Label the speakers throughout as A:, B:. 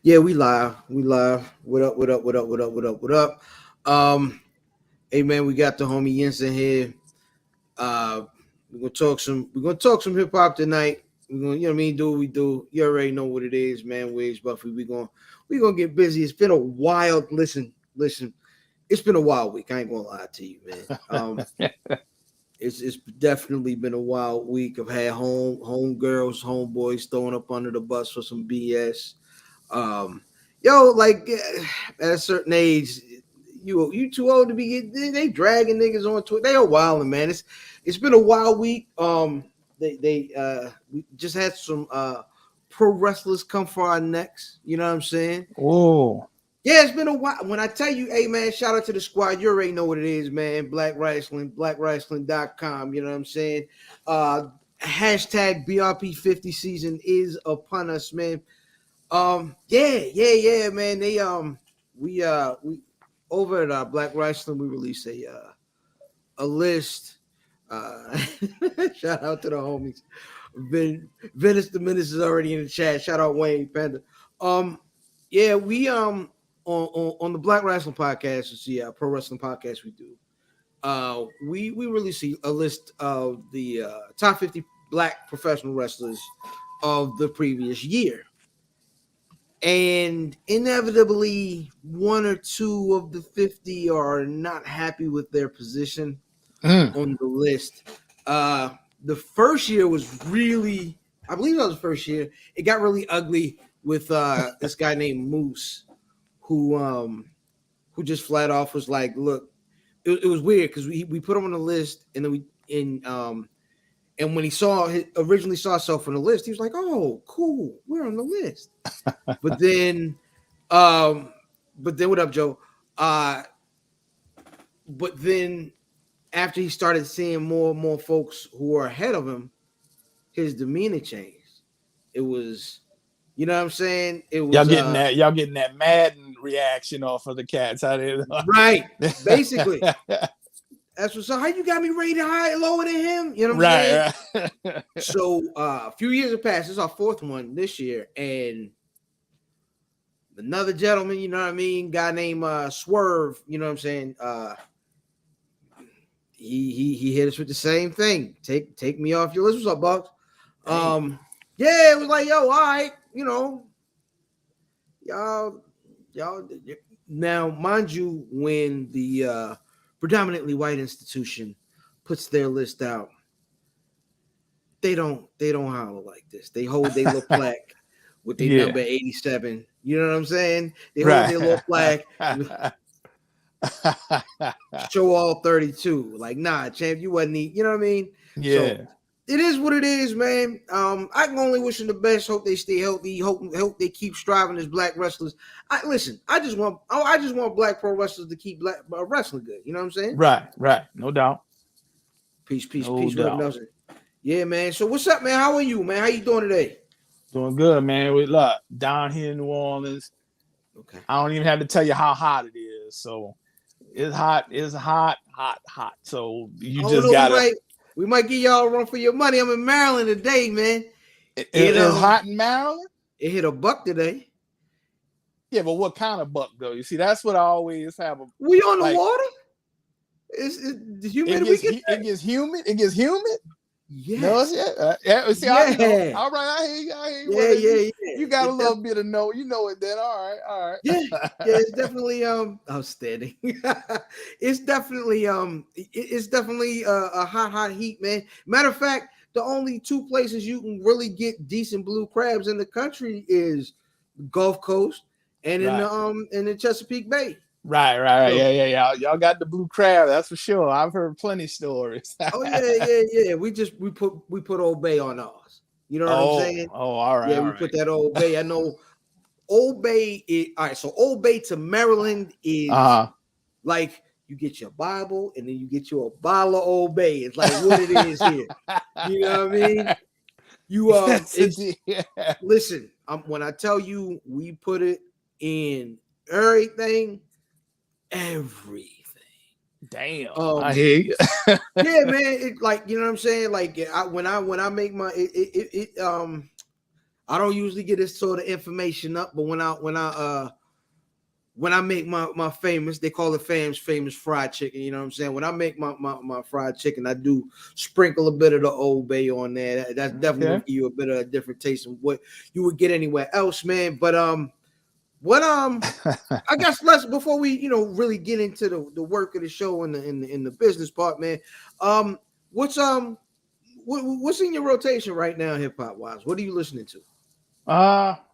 A: Yeah, we live. We live. What up? What up? What up? What up? What up? What up? Um, hey man, we got the homie Jensen here. Uh, we're gonna talk some hip hop tonight. We're gonna, you know what I mean, do what we do. You already know what it is, man. Wigs Buffy. We gonna get busy. It's been a wild listen. It's been a wild week. I ain't gonna lie to you, man. It's definitely been a wild week. I've had home girls, homeboys throwing up under the bus for some BS. Um, like at a certain age, you too old to be they dragging niggas on Twitter. They are wilding, man. It's been a wild week. They we just had some pro wrestlers come for our necks. You know what I'm saying?
B: Oh,
A: Yeah, it's been a while. When I tell you, hey man, shout out to the squad. You already know what it is, man. Black Wrestling, blackwrestling.com. You know what I'm saying? Uh Hashtag BRP50 season is upon us, man. Yeah, man. We over at Black Wrestling, we released a list. Uh, Shout out to the homies. Venice the Menace is already in the chat. Shout out Wayne Panda. Um, yeah, we on the Black Wrestling podcast, it's the pro wrestling podcast we do. We released a list of the top 50 black professional wrestlers of the previous year. And inevitably, one or two of the 50 are not happy with their position
B: mm.
A: on the list. The first year was really, I believe that was the first year. It got really ugly with this guy named Moose, who just flat off was like, look, it was weird because we put him on the list, and then and when he originally saw himself on the list, he was like, oh, cool, we're on the list. But then, um, what up, Joe? But then after he started seeing more and more folks who were ahead of him, his demeanor changed. It was, you know what I'm saying? It
B: Y'all
A: was
B: getting that? Y'all getting that Madden reaction off of the cats? How they?
A: right, basically. That's what's up. How you got me rated higher, lower than him? You know what I'm saying?
B: Right.
A: So a few years have passed. This is our fourth one this year, and another gentleman, you know what I mean, guy named Swerve, you know what I'm saying? He hit us with the same thing. Take me off your list. What's up, Bugs? Yeah, it was like, yo, all right, you know, y'all. Now, mind you, when the predominantly white institution puts their list out, they don't holler like this. They hold their little plaque with their
B: Yeah.
A: number 87. You know what I'm saying? They hold
B: Right.
A: their little plaque. Show all 32. Like, nah, champ, you wasn't you know what I mean?
B: Yeah.
A: So it is what it is, man. I can only wish them the best. Hope they stay healthy. Hope they keep striving as black wrestlers. I just want black pro wrestlers to keep black wrestling good. You know what I'm saying?
B: Right. No doubt.
A: Peace,
B: No
A: Reverend
B: doubt.
A: Nelson. Yeah, man. So what's up, man? How are you, man? How you doing today?
B: Doing good, man. We look down here in New Orleans.
A: Okay.
B: I don't even have to tell you how hot it is. So it's hot. It's hot. So you just gotta.
A: We might give y'all a run for your money. I'm in Maryland today, man.
B: It's hot in Maryland.
A: It hit $1 today.
B: Yeah, but what kind of buck though? You see, that's what I always have.
A: We on the water. It's humidity.
B: It gets humid. It gets humid.
A: Yes.
B: No, see,
A: yeah.
B: All right, I hear you.
A: Yeah.
B: You got a little bit of know. You know it then. All right.
A: Yeah. It's definitely outstanding. It's definitely a hot heat, man. Matter of fact, the only two places you can really get decent blue crabs in the country is Gulf Coast and in the Chesapeake Bay.
B: Right. So, yeah. Y'all got the blue crab, that's for sure. I've heard plenty of stories.
A: Oh yeah. We put Old Bay on ours. You know what I'm saying?
B: Oh, all right.
A: Yeah, we put that Old Bay. I know Old Bay is all right. So Old Bay to Maryland is like you get your Bible and then you get you a bottle of Old Bay. It's like what it is here. You know what I mean? Listen, when I tell you we put it in everything.
B: Damn, I hear you.
A: Yeah, man. It like, you know what I'm saying? Like when I make my I don't usually get this sort of information up, but when I make my famous, they call it famous fried chicken. You know what I'm saying? When I make my fried chicken, I do sprinkle a bit of the Old Bay on there. That's definitely gonna give you a bit of a different taste of what you would get anywhere else, man. But what I guess let's before we really get into the work of the show and the business part, man. What's what's in your rotation right now, hip hop wise? What are you listening to?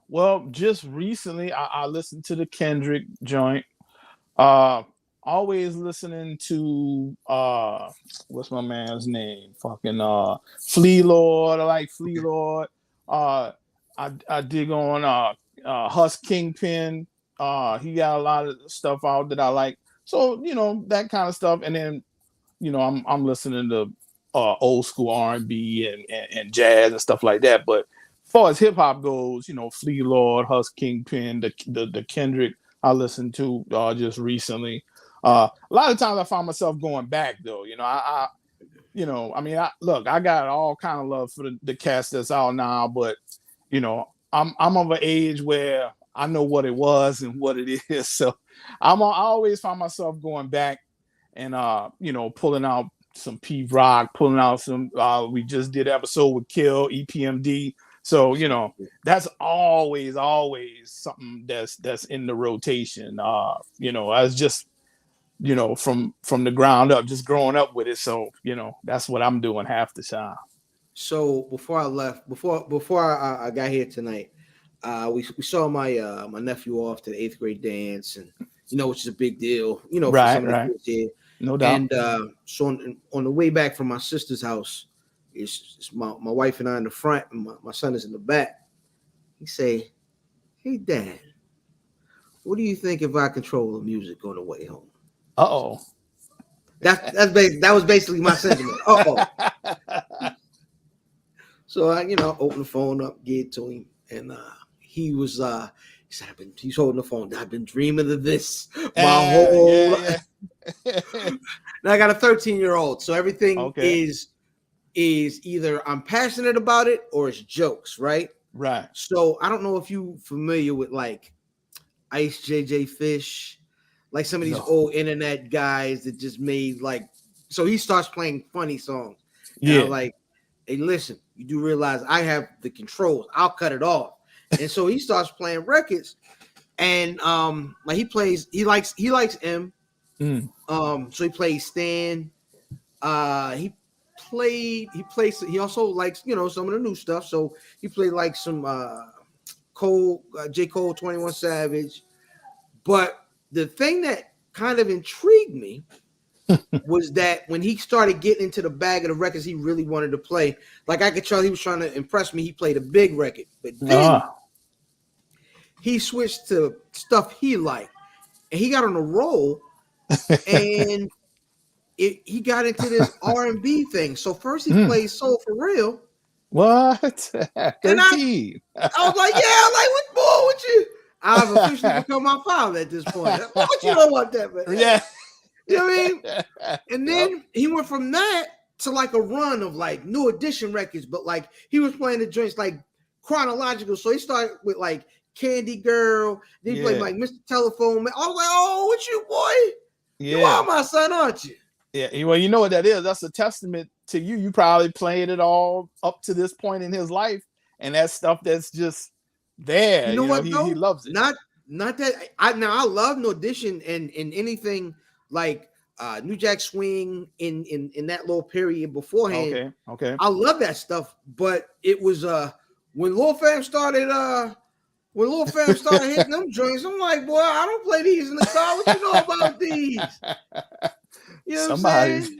B: Well, just recently I listened to the Kendrick joint. Uh, Always listening to what's my man's name? Fucking Flea Lord. I like Flea Lord. Uh, I dig on Husk Kingpin. He got a lot of stuff out that I like. So that kind of stuff, and then I'm listening to old school R&B and jazz and stuff like that. But as far as hip hop goes, Flea Lord, Husk Kingpin, the Kendrick I listened to just recently. A lot of times I find myself going back though. I got all kind of love for the cast that's out now, but I'm of an age where I know what it was and what it is. So I always find myself going back and pulling out some P Rock, pulling out some we just did episode with Kill, EPMD. So that's always something that's in the rotation. I was just from the ground up, just growing up with it. So that's what I'm doing half the time.
A: So before I left, before I got here tonight, we saw my nephew off to the 8th grade dance, and which is a big deal, for some of the kids here.
B: No doubt.
A: And so on the way back from my sister's house, it's my wife and I in the front, and my son is in the back. He say, "Hey, Dad, what do you think if I control the music on the way home?"
B: Uh-oh.
A: That was basically my sentiment. Uh-oh. So I, open the phone up, get to him, and he said, he's holding the phone. I've been dreaming of this my whole life. Now I got a 13-year-old, so everything is either I'm passionate about it or it's jokes, right?
B: Right.
A: So I don't know if you familiar with like Ice JJ Fish, like some of these old internet guys that just made so he starts playing funny songs. Yeah. I'm like, hey, listen, you do realize I have the controls. I'll cut it off. And so he starts playing records, and he likes M. So he plays Stan. He also likes some of the new stuff. So he played like some Cole, J. Cole, 21 Savage. But the thing that kind of intrigued me was that when he started getting into the bag of the records he really wanted to play, like I could tell he was trying to impress me. He played a big record, but then he switched to stuff he liked, and he got on a roll, and he got into this R&B thing. So first he played Soul for Real.
B: What? 13.
A: And I was like, what's more with you? I've officially become my father at this point. What you know about that, man?
B: Yeah.
A: You know what I mean? And then he went from that to like a run of like New Edition records, but like he was playing the joints like chronological. So he started with like Candy Girl. Then he played like Mr. Telephone Man. I was like, oh, what you, boy? Yeah. You are my son, aren't you?
B: Yeah. Well, you know what that is? That's a testament to you. You probably played it all up to this point in his life, and that stuff that's just there.
A: You know what?
B: He loves it.
A: Not that I love New Edition and anything like New Jack Swing in that little period beforehand.
B: Okay.
A: I love that stuff, but it was when Lil Fam started hitting them joints, I'm like, boy, I don't play these in the car. What you know about these? You know what I'm saying?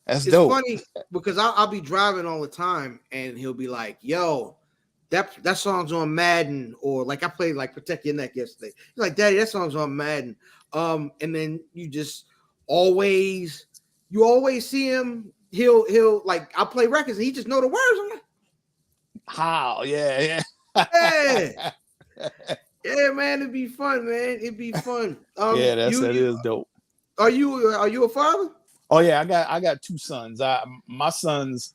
B: That's
A: it's
B: dope.
A: Funny because I'll be driving all the time, and he'll be like, yo, that song's on Madden, or like I played like Protect Your Neck yesterday. He's like, Daddy, that song's on Madden. And then you just always see him. He'll like I'll play records and he just know the words. I'm like,
B: how? Yeah.
A: Yeah, man, it'd be fun, man. It'd be fun.
B: That is dope.
A: Are you a father?
B: Oh yeah, I got 2 sons. My sons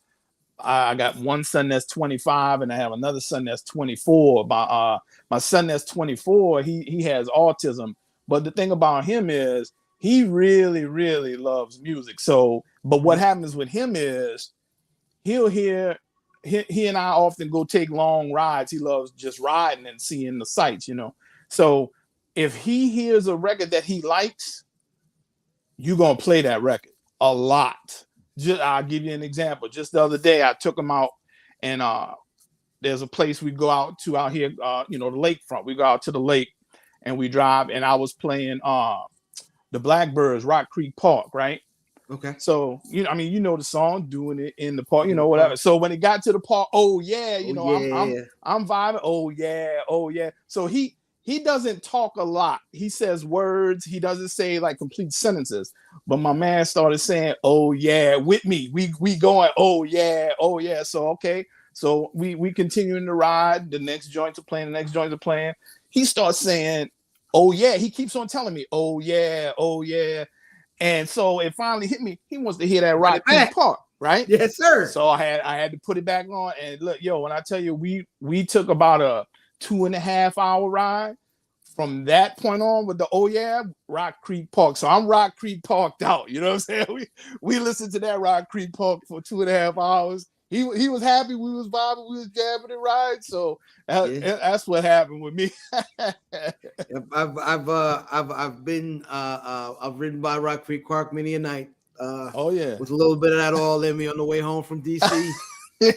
B: I got one son that's 25, and I have another son that's 24. My son that's 24, he has autism. But the thing about him is he really, really loves music. So, but what happens with him is he'll hear he and I often go take long rides. He loves just riding and seeing the sights, So if he hears a record that he likes, you're gonna play that record a lot. I'll give you an example. Just the other day, I took him out, and there's a place we go out to out here, the lakefront. We go out to the lake, and we drive. And I was playing the Blackbirds, Rock Creek Park, right?
A: Okay.
B: So the song, doing it in the park, whatever. So when it got to the park, oh yeah, I'm vibing. Oh yeah. So he doesn't talk a lot. He says words. He doesn't say like complete sentences. But my man started saying, "Oh yeah," with me. We going, "Oh yeah, oh yeah." So okay. So we continuing to ride. The next joints are playing. The next joints are playing. He starts saying, "Oh yeah." He keeps on telling me, "Oh yeah, oh yeah." And so it finally hit me. He wants to hear that Rock Creek Park, right?
A: Yes, sir.
B: So I had to put it back on. And look, when I tell you, we took about a 2.5-hour ride from that point on with the Rock Creek Park. So I'm Rock Creek Parked out. You know what I'm saying? We listened to that Rock Creek Park for 2.5 hours. He was happy. We was vibing. We was jamming and riding. So that's what happened with me.
A: I've ridden by Rock Creek Park many a night. With a little bit of that all in me on the way home from DC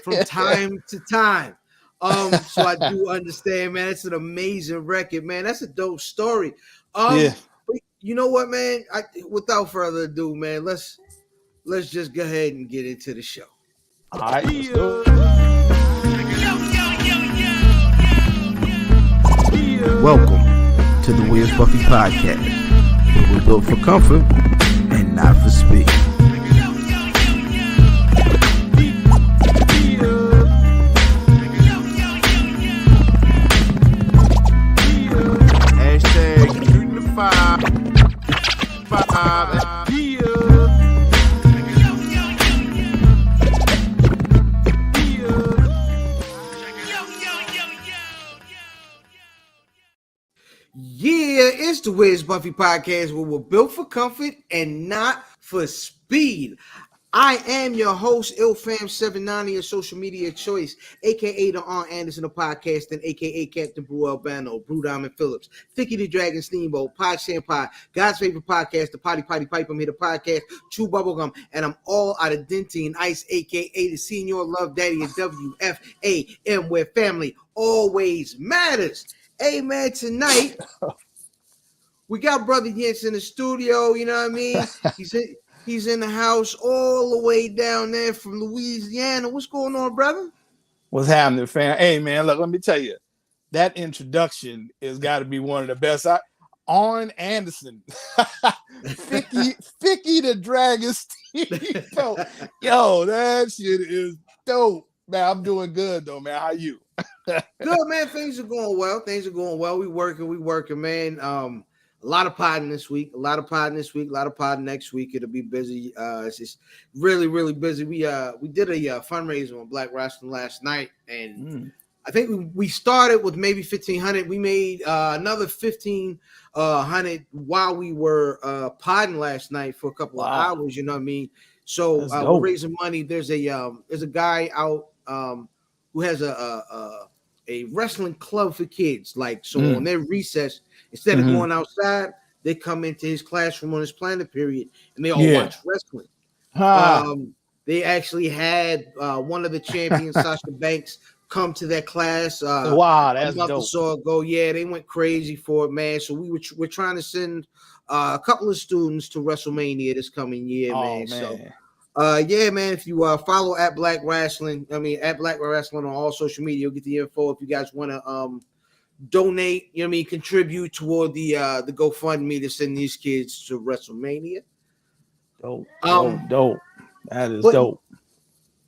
A: from time to time. So I do understand, man. It's an amazing record, man. That's a dope story. But you know what, man? Without further ado, man, let's just go ahead and get into the show.
B: All right, let's go.
C: Welcome to the Wiz Buffy Podcast, where we're built for comfort and not for speed. Hashtag shooting the five.
A: Yeah, it's the Wiz Buffy Podcast, where we're built for comfort and not for speed. I am your host, IlFam790, your social media choice, aka the Aunt Anderson of podcasting, aka Captain Brew Albano, Brew Diamond Phillips, Thicky the Dragon Steamboat, Pod Shampie, God's favorite podcast, the Potty Pipe. I'm here to podcast, Chew Bubblegum, and I'm all out of Dentine Ice, aka the Senior Love Daddy of WFAM, where family always matters. Hey, man, tonight we got Brother Yentz in the studio, you know what I mean? He's in the house all the way down there from Louisiana. What's going on, brother?
B: What's happening, fam? Hey, man, look, let me tell you, that introduction has got to be one of the best. Arn Anderson, Thicky the Dragon Steamboat. Yo, that shit is dope. Man, I'm doing good, though, man. How you?
A: Good, man. Things are going well. We working, man. A lot of podding this week, a lot of podding next week. It'll be busy. It's just really, really busy. We did a fundraiser on Black Wrestling last night, and I think we started with maybe 1,500. We made another 1,500 while we were podding last night for a couple of hours. You know what I mean? So we're raising money. There's a guy out who has a wrestling club for kids. On their recess, instead of going outside, they come into his classroom on his planning period, and they all watch wrestling. They actually had one of the champions, Sasha Banks, come to that class.
B: That's dope.
A: Or so ago. Yeah, they went crazy for it, man. So we're trying to send a couple of students to WrestleMania this coming year, man. So. Yeah, man. If you follow at Black Wrestling on all social media, you'll get the info. If you guys want to donate, contribute toward the GoFundMe to send these kids to WrestleMania.
B: Dope. That is dope.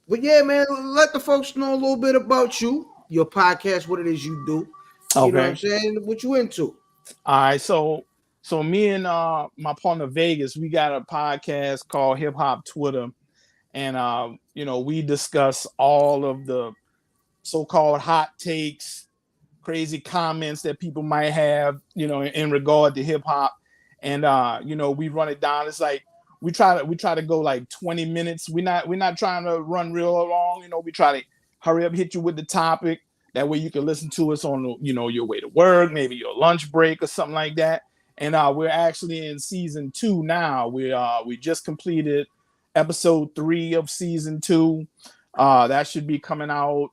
A: But yeah, man, let the folks know a little bit about you, your podcast, what it is you do. You know what I'm saying? What you into?
B: All right, so me and my partner Vegas, we got a podcast called Hip Hop Twitter, and we discuss all of the so-called hot takes, crazy comments that people might have, in regard to hip hop. And we run it down. It's like we try to go like 20 minutes. We're not trying to run real long. We try to hurry up, hit you with the topic. That way you can listen to us on your way to work, maybe your lunch break or something like that. And we're actually in season 2 now. We just completed episode 3 of season 2. That should be coming out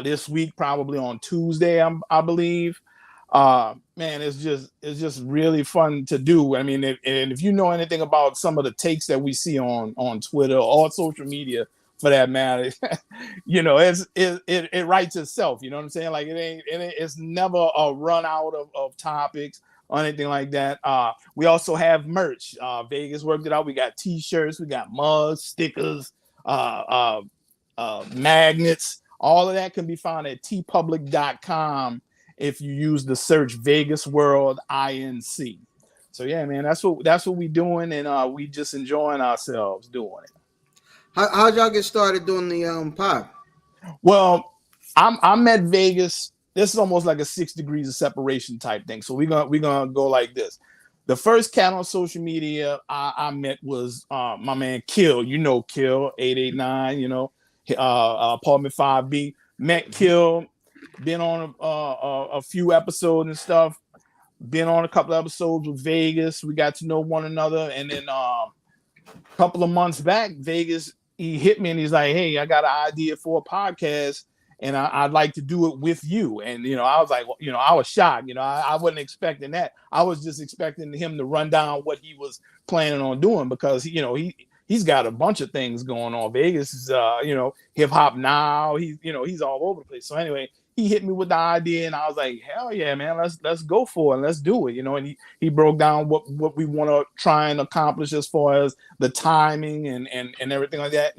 B: this week, probably on Tuesday, I believe. Man, it's just really fun to do. I mean, if you know anything about some of the takes that we see on Twitter or social media, for that matter, it writes itself. You know what I'm saying? Like it's never a run out of topics or anything like that. We also have merch. Vegas worked it out. We got T-shirts, we got mugs, stickers, magnets. All of that can be found at tpublic.com if you use the search Vegas World INC. So yeah, man, that's what we doing, and we just enjoying ourselves doing it.
A: How'd y'all get started doing the pod?
B: Well, I'm at Vegas. This is almost like a 6 degrees of separation type thing. So we're gonna go like this. The first cat on social media I met was my man Kill. Kill 889. Apartment 5B. Met Kill. Been on a few episodes and stuff. Been on a couple of episodes with Vegas. We got to know one another, and then a couple of months back, Vegas, he hit me and he's like, "Hey, I got an idea for a podcast, and I'd like to do it with you." And I was like, I was shocked. I wasn't expecting that. I was just expecting him to run down what he was planning on doing, because he's got a bunch of things going on. Vegas is hip hop now. He's all over the place. So anyway, he hit me with the idea, and I was like, hell yeah, man, let's go for it. Let's do it. And he broke down what we want to try and accomplish as far as the timing and everything like that,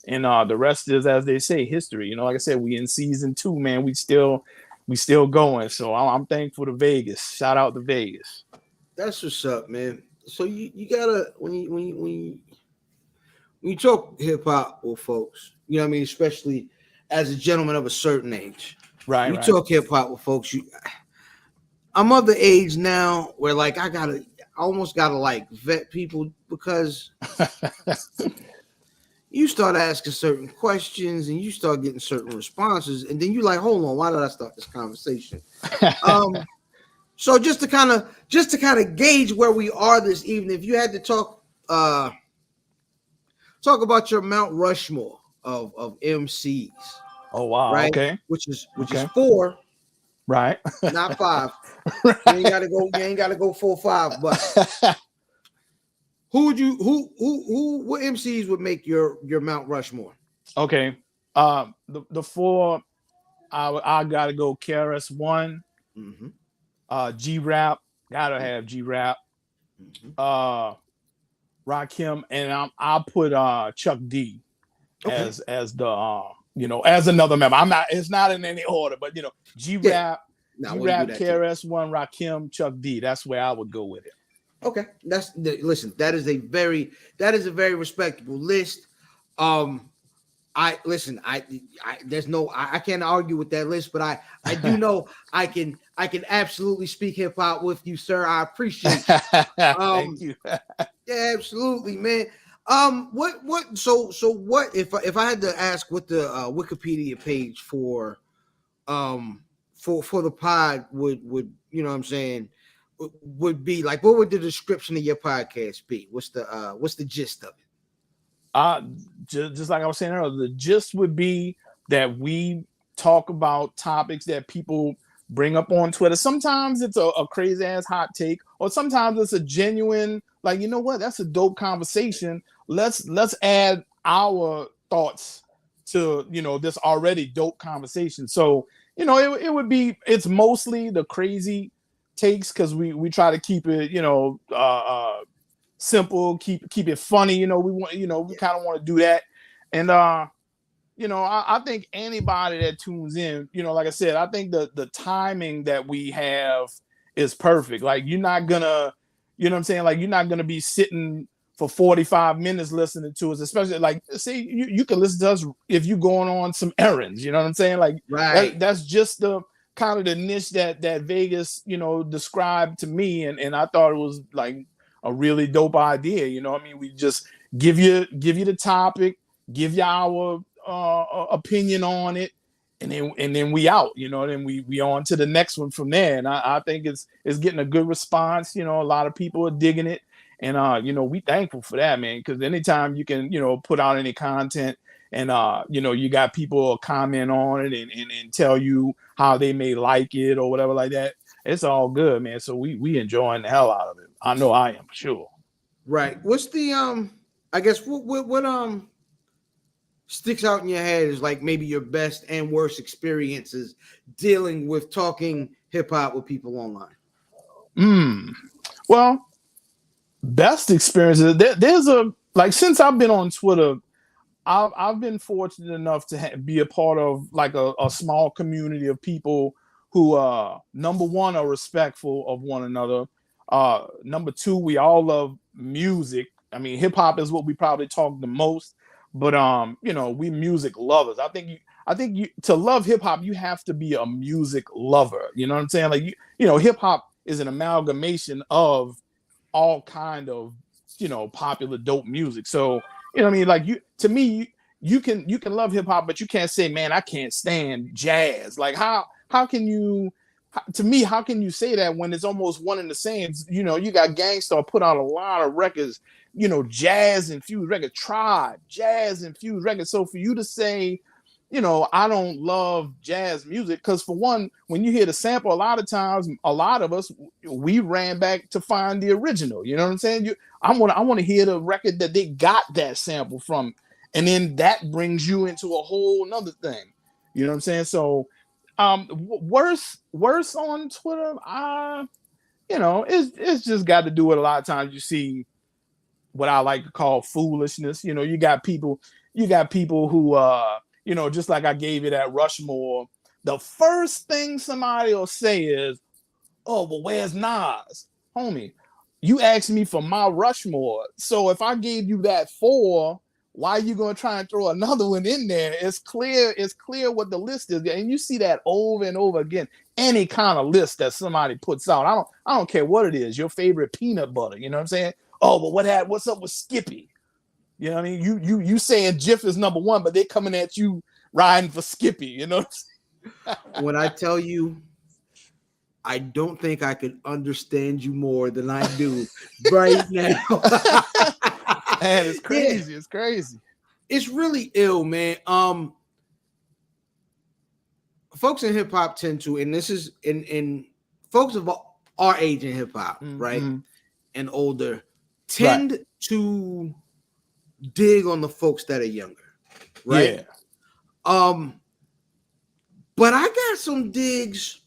B: and the rest is, as they say, history. Like I said, we in season 2, man. We still going. So I'm thankful to Vegas. Shout out to Vegas.
A: That's what's up, man. So you gotta, when you talk hip hop with folks, especially as a gentleman of a certain age.
B: Right.
A: Talk hip hop with folks. I'm of the age now where like I almost gotta like vet people, because you start asking certain questions and you start getting certain responses, and then you like, hold on, why did I start this conversation? So just to kind of gauge where we are this evening, if you had to talk about your Mount Rushmore of MCs.
B: Oh wow!
A: Right?
B: Okay,
A: which is 4,
B: right?
A: Not 5.
B: Right.
A: You ain't gotta go 4 or 5. But what MCs would make your Mount Rushmore?
B: Okay, the 4, I gotta go KRS-One, G-Rap, gotta have G-Rap, Rakim, and I'll put Chuck D as the as another member. It's not in any order, but G-Rap, KRS-One, Rakim, Chuck D. That's where I would go with it.
A: Okay, that is a very respectable list. I can't argue with that list, but I do know I can absolutely speak hip hop with you, sir. I appreciate it.
B: Thank you.
A: Yeah, absolutely, man. What if I had to ask what the Wikipedia page for the pod would what I'm saying would be like, what would the description of your podcast be? What's the gist of it?
B: Just like I was saying earlier, the gist would be that we talk about topics that people bring up on Twitter. Sometimes it's a crazy ass hot take, or sometimes it's a genuine, like, that's a dope conversation. Let's add our thoughts to this already dope conversation. So it's mostly the crazy takes, because we try to keep it simple, keep it funny. We want we kind of want to do that. And I think anybody that tunes in, like I said, I think the timing that we have is perfect. Like, you're not gonna, like, you're not gonna be sitting for 45 minutes listening to us, especially like, see, you can listen to us if you're going on some errands, you know what I'm saying? Like,
A: Right.
B: that's just the kind of the niche that Vegas, described to me. And I thought it was like a really dope idea. You know what I mean? We just give you the topic, give you our opinion on it, and then we out, then we on to the next one from there. And I think it's getting a good response. A lot of people are digging it. And we thankful for that, man, because anytime you can, put out any content and you got people comment on it and tell you how they may like it or whatever like that, it's all good, man. So we enjoying the hell out of it. I know I am, for sure.
A: Right. What's the I guess what sticks out in your head is like maybe your best and worst experiences dealing with talking hip hop with people online?
B: Well, best experiences. There's since I've been on Twitter, I've been fortunate enough to be a part of like a small community of people who, number one, are respectful of one another. Number two, we all love music. I mean, hip hop is what we probably talk the most, but we music lovers. I think you to love hip hop, you have to be a music lover. You know what I'm saying? Like hip hop is an amalgamation of all kind of popular dope music. So I mean, like you can love hip hop, but you can't say, man, I can't stand jazz. Like how can you? To me, how can you say that when it's almost one and the same? You got Gangstar put out a lot of records, jazz infused records, Tribe, jazz infused records. So for you to say, I don't love jazz music, because for one, when you hear the sample, a lot of times, a lot of us, we ran back to find the original. You know what I'm saying? I want to hear the record that they got that sample from, and then that brings you into a whole nother thing. You know what I'm saying? So, worse on Twitter, it's just got to do with a lot of times you see what I like to call foolishness. You got people who just like I gave you that Rushmore, the first thing somebody will say is, oh, well, where's Nas? Homie, you asked me for my Rushmore. So if I gave you that 4, why are you going to try and throw another one in there? It's clear what the list is. And you see that over and over again. Any kind of list that somebody puts out. I don't care what it is. Your favorite peanut butter. You know what I'm saying? Oh, but what's up with Skippy? You know what I mean? You saying Jif is number 1, but they're coming at you riding for Skippy, you know?
A: When I tell you, I don't think I could understand you more than I do right now.
B: Man, it's crazy. Yeah. It's crazy.
A: It's really ill, man. Folks in hip hop tend to, and this is in folks of our age in hip hop, right, and older, tend to dig on the folks that are younger, right? Yeah. But I got some digs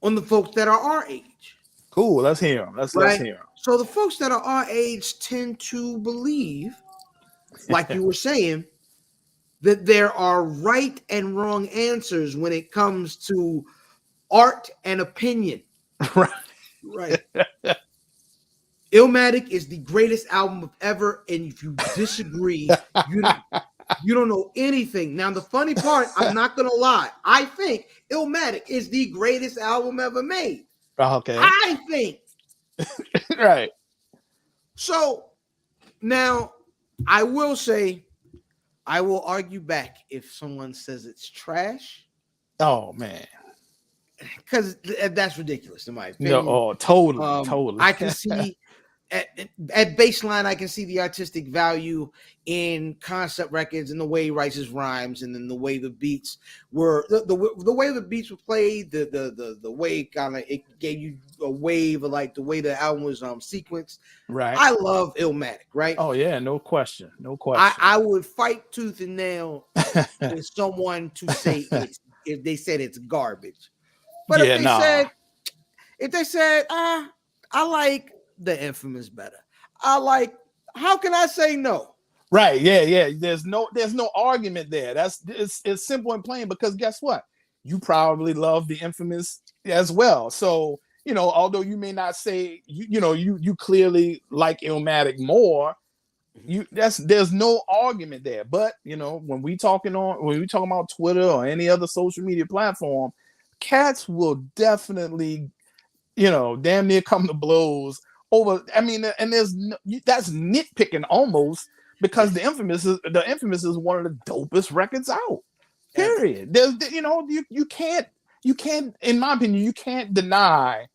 A: on the folks that are our age.
B: Cool. Let's hear them. Let's hear them.
A: So the folks that are our age tend to believe, like you were saying, that there are right and wrong answers when it comes to art and opinion. Right. Illmatic is the greatest album of ever, and if you disagree, you don't know anything. Now, the funny part, I'm not gonna lie, I think Illmatic is the greatest album ever made.
B: Okay.
A: I think.
B: Right.
A: So now I will say, I will argue back if someone says it's trash.
B: Oh man.
A: Because that's ridiculous in my opinion.
B: No, totally.
A: I can see at baseline, I can see the artistic value in concept records and the way he writes his rhymes, and then the way the beats were, the way the beats were played, the way kind of it gave you a wave of like the way the album was sequenced.
B: Right.
A: I love Illmatic. Right.
B: Oh yeah, no question.
A: I would fight tooth and nail with someone to say if they said it's garbage. But if they said I like The Infamous better, how can I say no?
B: Right. Yeah. There's no argument there. It's simple and plain, because guess what? You probably love The Infamous as well. So, although you may not say, you clearly like Illmatic more, there's no argument there. But when we talking about Twitter or any other social media platform, cats will definitely damn near come to blows over. I mean, and that's nitpicking almost, because the Infamous is one of the dopest records out. Period. There's you can't, in my opinion, you can't deny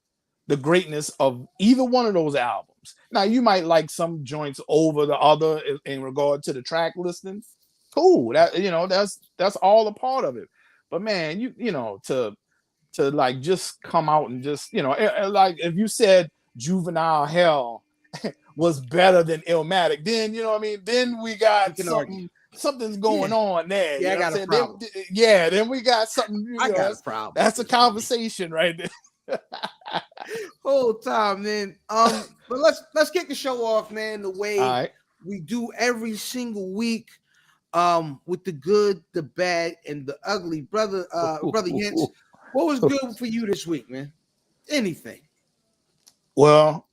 B: the greatness of either one of those albums. Now, you might like some joints over the other in regard to the track listing. Cool. That's all a part of it. But man, to like just come out and just like if you said Juvenile Hell was better than Illmatic, then then we got something's going on there.
A: Yeah, I got a problem.
B: Then we got something.
A: I got a problem.
B: That's a conversation right there.
A: Whole time, man. But let's kick the show off, man, the way we do every single week. With the good, the bad, and the ugly. Brother Yentz, what was good for you this week, man? Anything?
B: Well,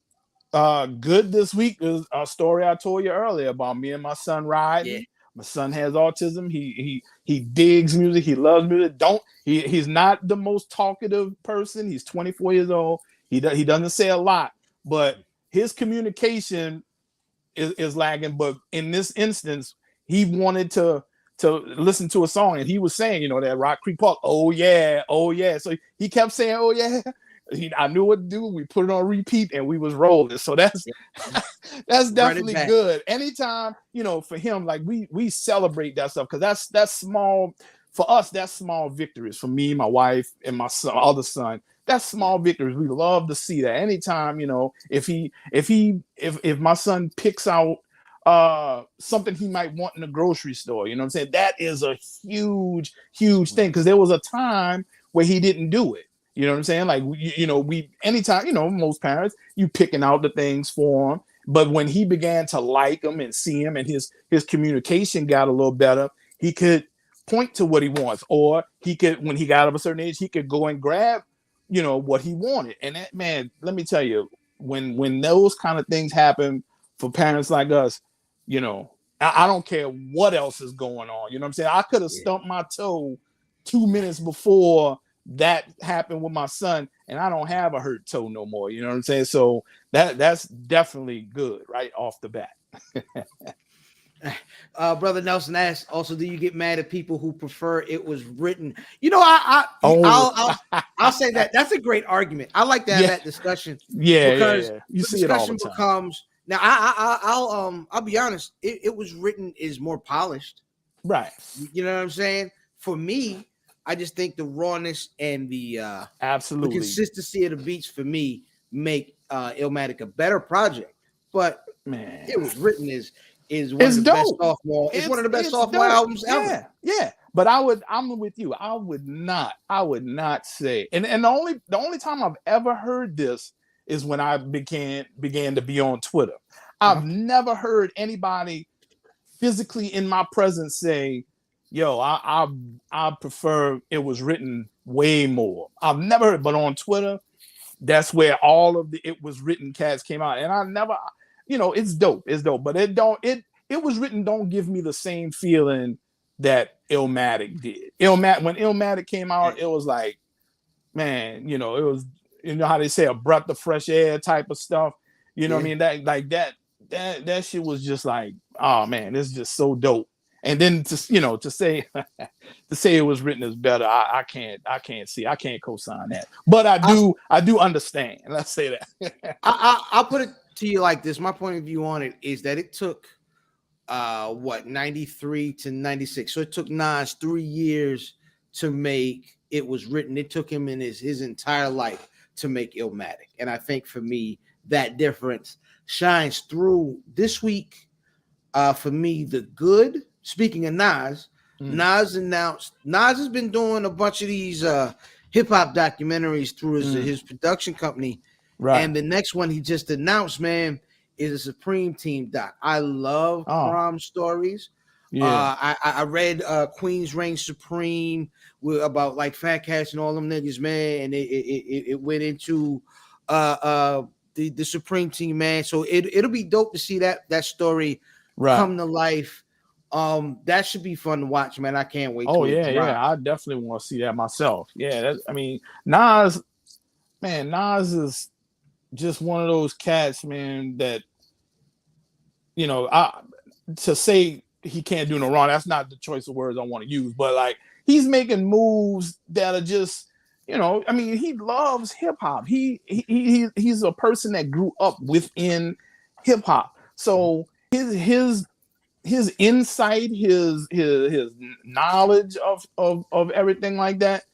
B: good this week is a story I told you earlier about me and my son riding. Yeah. My son has autism. He digs music. He loves music. He's not the most talkative person. He's 24 years old. He doesn't say a lot, but his communication is lagging. But in this instance, he wanted to listen to a song, and he was saying, that Rock Creek Park, oh yeah. So he kept saying, oh yeah. I knew what to do. We put it on repeat and we was rolling. So that's definitely good. Anytime, for him, like we celebrate that stuff, because that's small for us. That's small victories for me, my wife, and my other son. That's small victories. We love to see that. Anytime, if my son picks out something he might want in the grocery store, you know what I'm saying? That is a huge thing, because there was a time where he didn't do it. You know what I'm saying? Like, we anytime, most parents, you picking out the things for him. But when he began to like them and see him, and his communication got a little better, he could point to what he wants, or he could, when he got of a certain age, he could go and grab, what he wanted. And that, man, let me tell you, when those kind of things happen for parents like us, I don't care what else is going on. You know what I'm saying? I could have stumped my toe 2 minutes before that happened with my son, and I don't have a hurt toe no more. You know what I'm saying? So that's definitely good right off the bat.
A: Brother Nelson asked also, do you get mad at people who prefer it was written? I'll say that that's a great argument. I like to have that discussion.
B: Because
A: you see it all the time. Becomes, now I'll be honest, it was written is more polished,
B: right?
A: You know what I'm saying? For me, I just think the rawness and the
B: absolutely
A: the consistency of the beats for me make Illmatic a better project. But man, it was written is one of the best sophomore. It's one of the best sophomore albums ever.
B: Yeah. But I'm with you. I would not say. And the only time I've ever heard this is when I began to be on Twitter. I've never heard anybody physically in my presence say, yo, I prefer it was written way more. I've never heard, but on Twitter, that's where all of the it was written cats came out. And I never, it's dope. It's dope. But it was written don't give me the same feeling that Illmatic did. When Illmatic came out, it was like, man, it was, how they say, a breath of fresh air type of stuff. You know what I mean? That shit was just like, oh man, this is just so dope. And then to say it was written as better, I can't co-sign that. But I do understand. Let's say that.
A: I'll put it to you like this. My point of view on it is that it took 93 to 96. So it took Nas 3 years to make It Was Written. It took him in his entire life to make Illmatic. And I think for me, that difference shines through this week. For me, the good. Speaking of Nas, Nas has been doing a bunch of these hip hop documentaries through his production company. Right. And the next one he just announced, man, is a Supreme Team doc. I love crime stories. Yeah. I read Queen's Reign Supreme about like Fat Cats and all them niggas, man. And it went into the Supreme Team, man. So it'll be dope to see that story come to life. That should be fun to watch, man. I can't wait.
B: Oh
A: Till it
B: yeah,
A: drops.
B: yeah. I definitely want to see that myself. Yeah, I mean, Nas, man, Nas is just one of those cats, man, that, you know, to say he can't do no wrong, that's not the choice of words I want to use, but like he's making moves that are just, you know, I mean, he loves hip hop. He's a person that grew up within hip hop. So his insight, his knowledge of everything like that,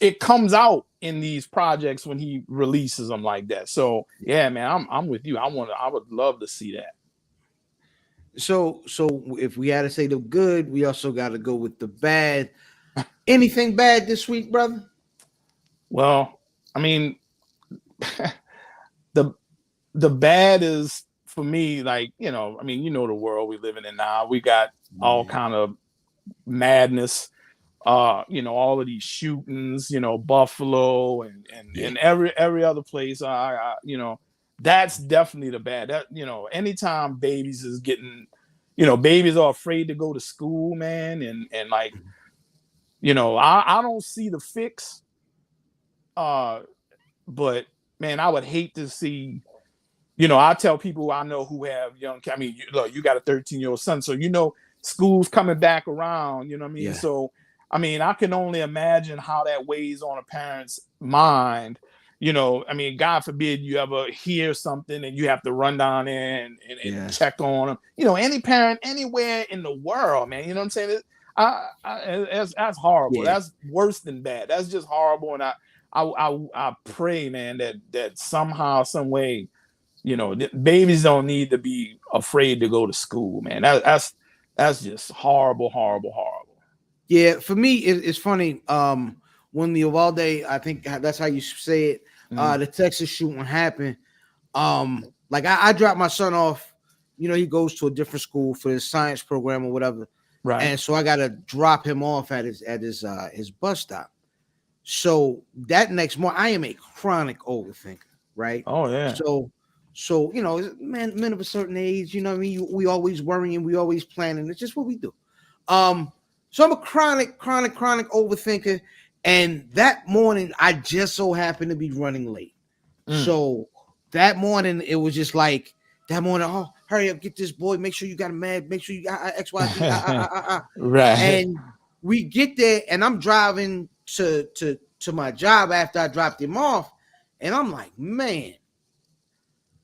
B: it comes out in these projects when he releases them like that. So yeah, man, I'm with you. I would love to see that.
A: So if we had to say the good, we also got to go with the bad. Anything bad this week, brother?
B: Well, I mean, the bad is for me, like, you know, I mean, you know, the world we living in now, we got all kind of madness, you know, all of these shootings, you know, Buffalo and every other place. You know, that's definitely the bad. That, you know, anytime babies is getting, you know, babies are afraid to go to school, man, and like, you know, I don't see the fix, but man, I would hate to see. You know, I tell people I know who have young. I mean, look, you got a 13-year-old son, so you know school's coming back around. You know what I mean?
A: Yeah.
B: So, I mean, I can only imagine how that weighs on a parent's mind. You know, I mean, God forbid you ever hear something and you have to run down there and check on them. You know, any parent anywhere in the world, man. You know what I'm saying? That's horrible.
A: Yeah.
B: That's worse than bad. That's just horrible. And I pray, man, that somehow, some way, you know, babies don't need to be afraid to go to school, man. That's just horrible.
A: Yeah, for me, it's funny. When the Uvalde, I think that's how you say it, the Texas shooting happened. Like I dropped my son off. You know, he goes to a different school for his science program or whatever,
B: right?
A: And so I got to drop him off at his bus stop. So that next morning, I am a chronic overthinker, right?
B: Oh yeah.
A: So you know, men of a certain age, you know what I mean? We always worrying, we always planning. It's just what we do. So I'm a chronic overthinker. And that morning, I just so happened to be running late. So that morning, it was just like, that morning, oh, hurry up, get this boy, make sure you got a man, make sure you got X, Y, Z,
B: right.
A: And we get there, and I'm driving to my job after I dropped him off. And I'm like, man,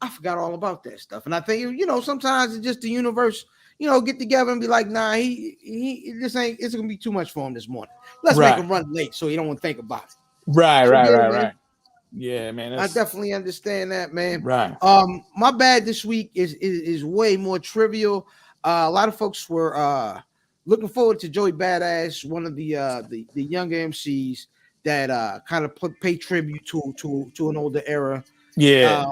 A: I forgot all about that stuff. And I think, you know, sometimes it's just the universe, you know, get together and be like, nah, it's gonna be too much for him this morning. Let's make him run late so he don't want to think about it.
B: Right. Yeah, man.
A: I definitely understand that, man.
B: Right.
A: My bad this week is way more trivial. A lot of folks were looking forward to Joey Badass, one of the younger MCs that kind of pay tribute to an older era.
B: Yeah.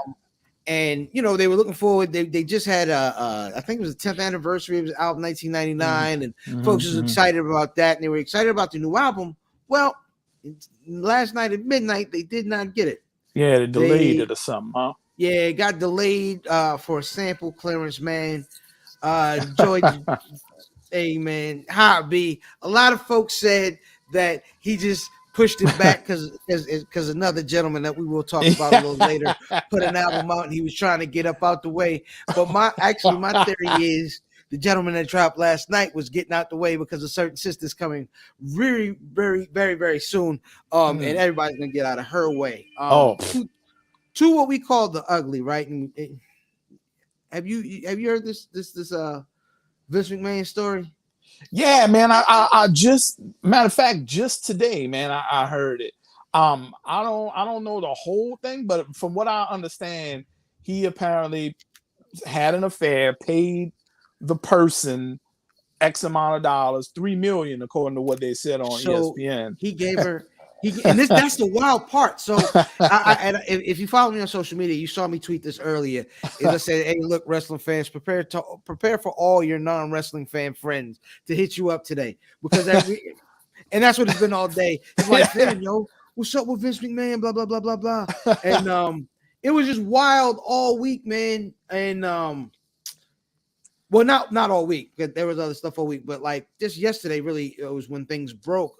A: And you know, they were looking forward. They just had I think it was the 10th anniversary. It was out in 1999, and folks was excited about that, and they were excited about the new album. Well, last night at midnight, they did not get it.
B: Yeah, they delayed it or something, huh?
A: Yeah, it got delayed for a sample clearance, man. George, hey man, how it be? A lot of folks said that he just pushed it back because another gentleman that we will talk about a little later put an album out and he was trying to get up out the way. But my theory is the gentleman that dropped last night was getting out the way because a certain sister's coming very, very, very, very soon. And everybody's gonna get out of her way. To what we call the ugly, right? And have you heard this Vince McMahon story?
B: Yeah, man. I just, matter of fact, just today, man, I heard it. I don't know the whole thing, but from what I understand, he apparently had an affair, paid the person X amount of dollars, $3 million, according to what they said on ESPN.
A: He gave her. That's the wild part. So, if you follow me on social media, you saw me tweet this earlier. I said, "Hey, look, wrestling fans, prepare for all your non-wrestling fan friends to hit you up today because and that's what it's been all day. It's like, damn, yo, what's up with Vince McMahon? Blah blah blah blah blah." And it was just wild all week, man. And Well, not all week, because there was other stuff all week, but like just yesterday, really, it was when things broke.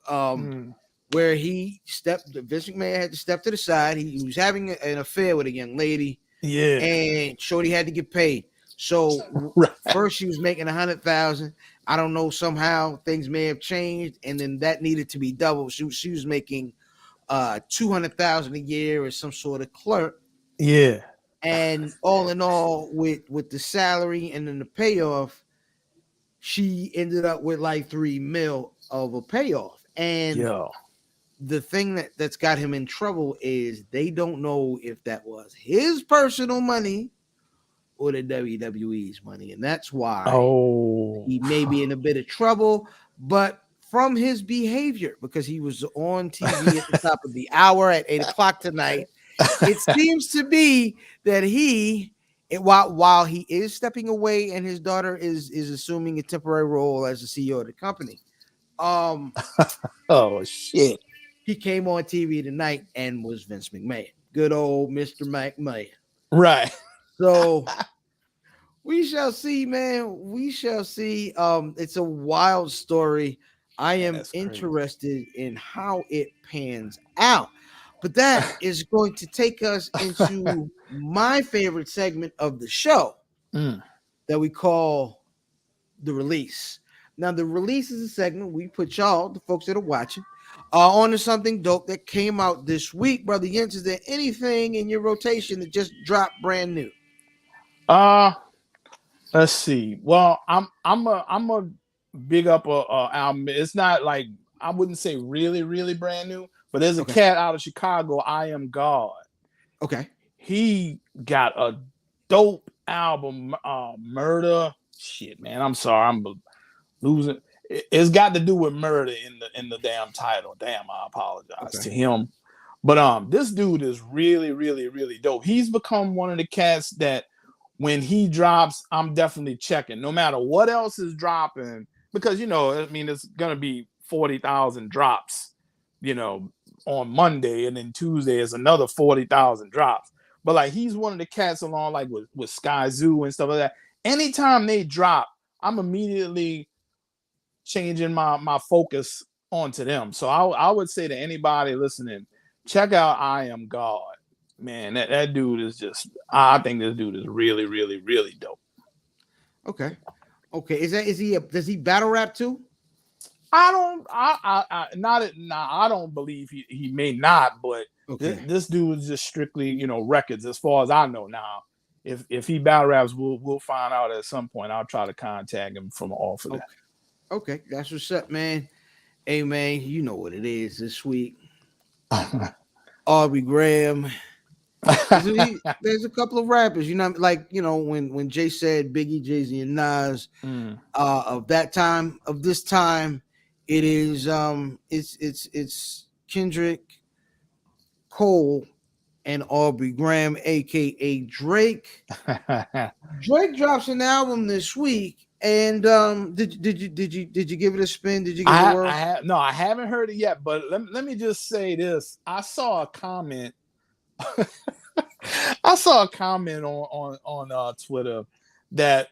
A: Where Vince McMahon had to step to the side. He was having an affair with a young lady.
B: Yeah.
A: And Shorty had to get paid. So
B: Right.
A: first she was making 100,000. I don't know, somehow things may have changed, and then that needed to be doubled. She was making 200,000 a year as some sort of clerk.
B: Yeah.
A: And all in all, with the salary and then the payoff, she ended up with like $3 million of a payoff. And the thing that's got him in trouble is they don't know if that was his personal money or the WWE's money. And that's why he may be in a bit of trouble, but from his behavior, because he was on TV at the top of the hour at 8:00 tonight, it seems to be that while he is stepping away and his daughter is assuming a temporary role as the CEO of the company.
B: Oh shit.
A: He came on TV tonight and was Vince McMahon. Good old Mr. McMahon.
B: Right.
A: So we shall see, man. We shall see. It's a wild story. I am interested in how it pans out. But that is going to take us into my favorite segment of the show that we call The Release. Now, The Release is a segment we put y'all, the folks that are watching, onto something dope that came out this week. Brother Jens, is there anything in your rotation that just dropped brand new?
B: Let's see. Well, I'm a big up a album. It's not like, I wouldn't say really, really brand new, but there's a cat out of Chicago, I Am God.
A: Okay.
B: He got a dope album, Murder. Shit, man. I'm sorry. I'm losing. It's got to do with murder in the damn title. Damn, I apologize to him. But this dude is really, really, really dope. He's become one of the cats that when he drops, I'm definitely checking, no matter what else is dropping, because it's gonna be 40,000 drops, on Monday, and then Tuesday is another 40,000 drops. But like, he's one of the cats along like with Sky Zoo and stuff like that. Anytime they drop, I'm immediately changing my focus onto them. So I would say to anybody listening, check out I Am God. Man, that dude is just, I think this dude is really, really, really dope. Okay.
A: Does he battle rap too?
B: I don't believe he may not, but this dude is just strictly, records as far as I know now. If he battle raps, we'll find out at some point. I'll try to contact him from off of that.
A: Okay, that's what's up, man. Hey, man, you know what it is this week. Aubrey Graham. There's a couple of rappers, when Jay said Biggie, Jay-Z, and Nas of this time, it is it's Kendrick, Cole, and Aubrey Graham, aka Drake. Drake drops an album this week. And did you give it a spin? Did you give it a whirl?
B: No, I haven't heard it yet. But let me just say this: I saw a comment. I saw a comment on Twitter that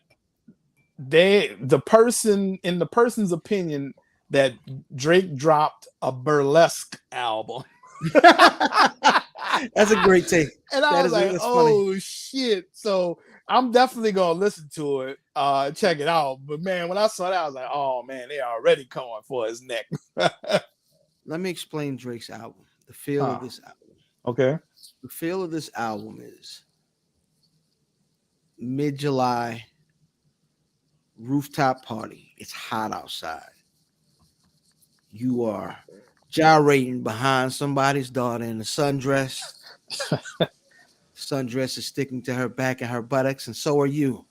B: the person's opinion that Drake dropped a burlesque album.
A: That's a great take.
B: And I was like, oh shit. So I'm definitely gonna listen to it, check it out. But man, when I saw that, I was like, oh man, they are already going for his neck.
A: Let me explain Drake's album. The feel of this album.
B: Okay.
A: The feel of this album is mid-July, rooftop party. It's hot outside. You are gyrating behind somebody's daughter in a sundress. Sundress is sticking to her back and her buttocks, and so are you.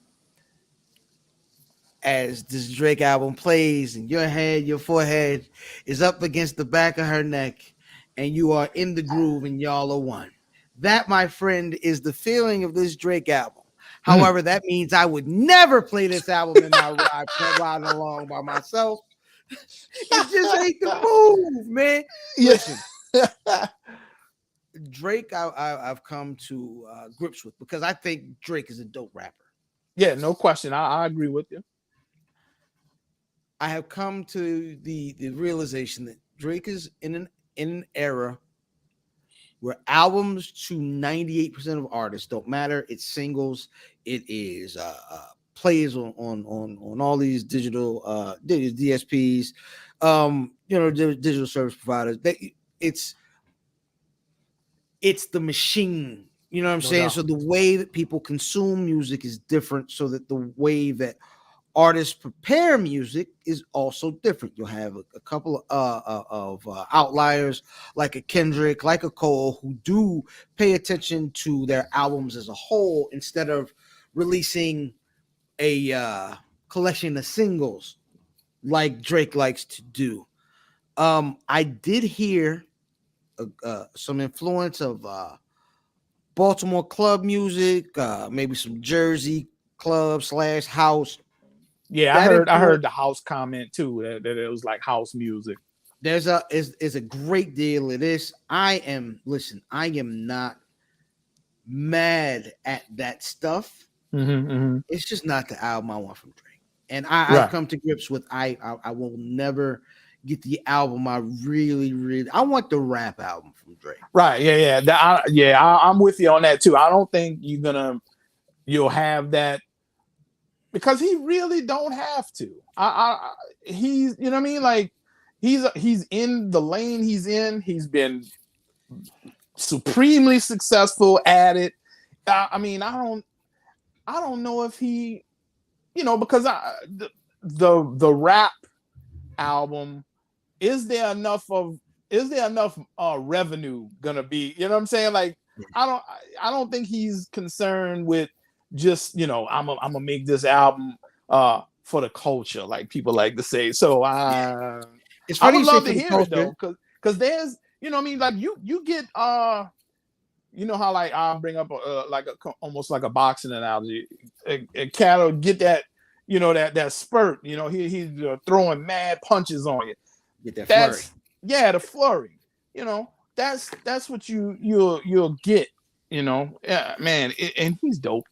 A: As this Drake album plays, and your forehead is up against the back of her neck, and you are in the groove, and y'all are one. That, my friend, is the feeling of this Drake album. However, that means I would never play this album in my ride riding along by myself. It just ain't the move, man. Listen, Drake, I've come to grips with, because I think Drake is a dope rapper.
B: Yeah, no question. I agree with you.
A: I have come to the realization that Drake is in an era where albums to 98% of artists don't matter. It's singles. It is plays on all these digital DSPs, digital service providers. It's the machine. You know what I'm
B: No
A: saying?
B: doubt.
A: So the way that people consume music is different. So that the way that artists prepare music is also different. You'll have a couple of outliers like a Kendrick, like a Cole, who do pay attention to their albums as a whole instead of releasing a collection of singles like Drake likes to do. I did hear some influence of Baltimore club music, maybe some Jersey club / house.
B: Yeah,
A: That
B: I
A: influence,
B: heard the house comment too, that it was like house music.
A: there's a is a great deal of this. I am not mad at that stuff. It's just not the album I want from Drake. And I've
B: Right.
A: come to grips with I will never get the album I really I want the rap album from Drake.
B: Right. I'm with you on that too. I don't think you'll have that because he really don't have to. He's, you know what I mean? Like he's in the lane he's in. He's been supremely successful at it. I mean, I don't know if he, because the rap album, is there enough revenue gonna be, you know what I'm saying? Like I don't think he's concerned with just, I'm gonna make this album for the culture, like people like to say. So
A: It's
B: I
A: funny
B: would
A: you say
B: love
A: for
B: to
A: the
B: hear it
A: culture.
B: though, because there's, you know what I mean, like you get you know how like I'll bring up almost like a boxing analogy. A cat will get that, that spurt. He's throwing mad punches on you.
A: Get that
B: That's
A: flurry.
B: Yeah, the flurry. That's what you'll get. Yeah, man, and he's dope.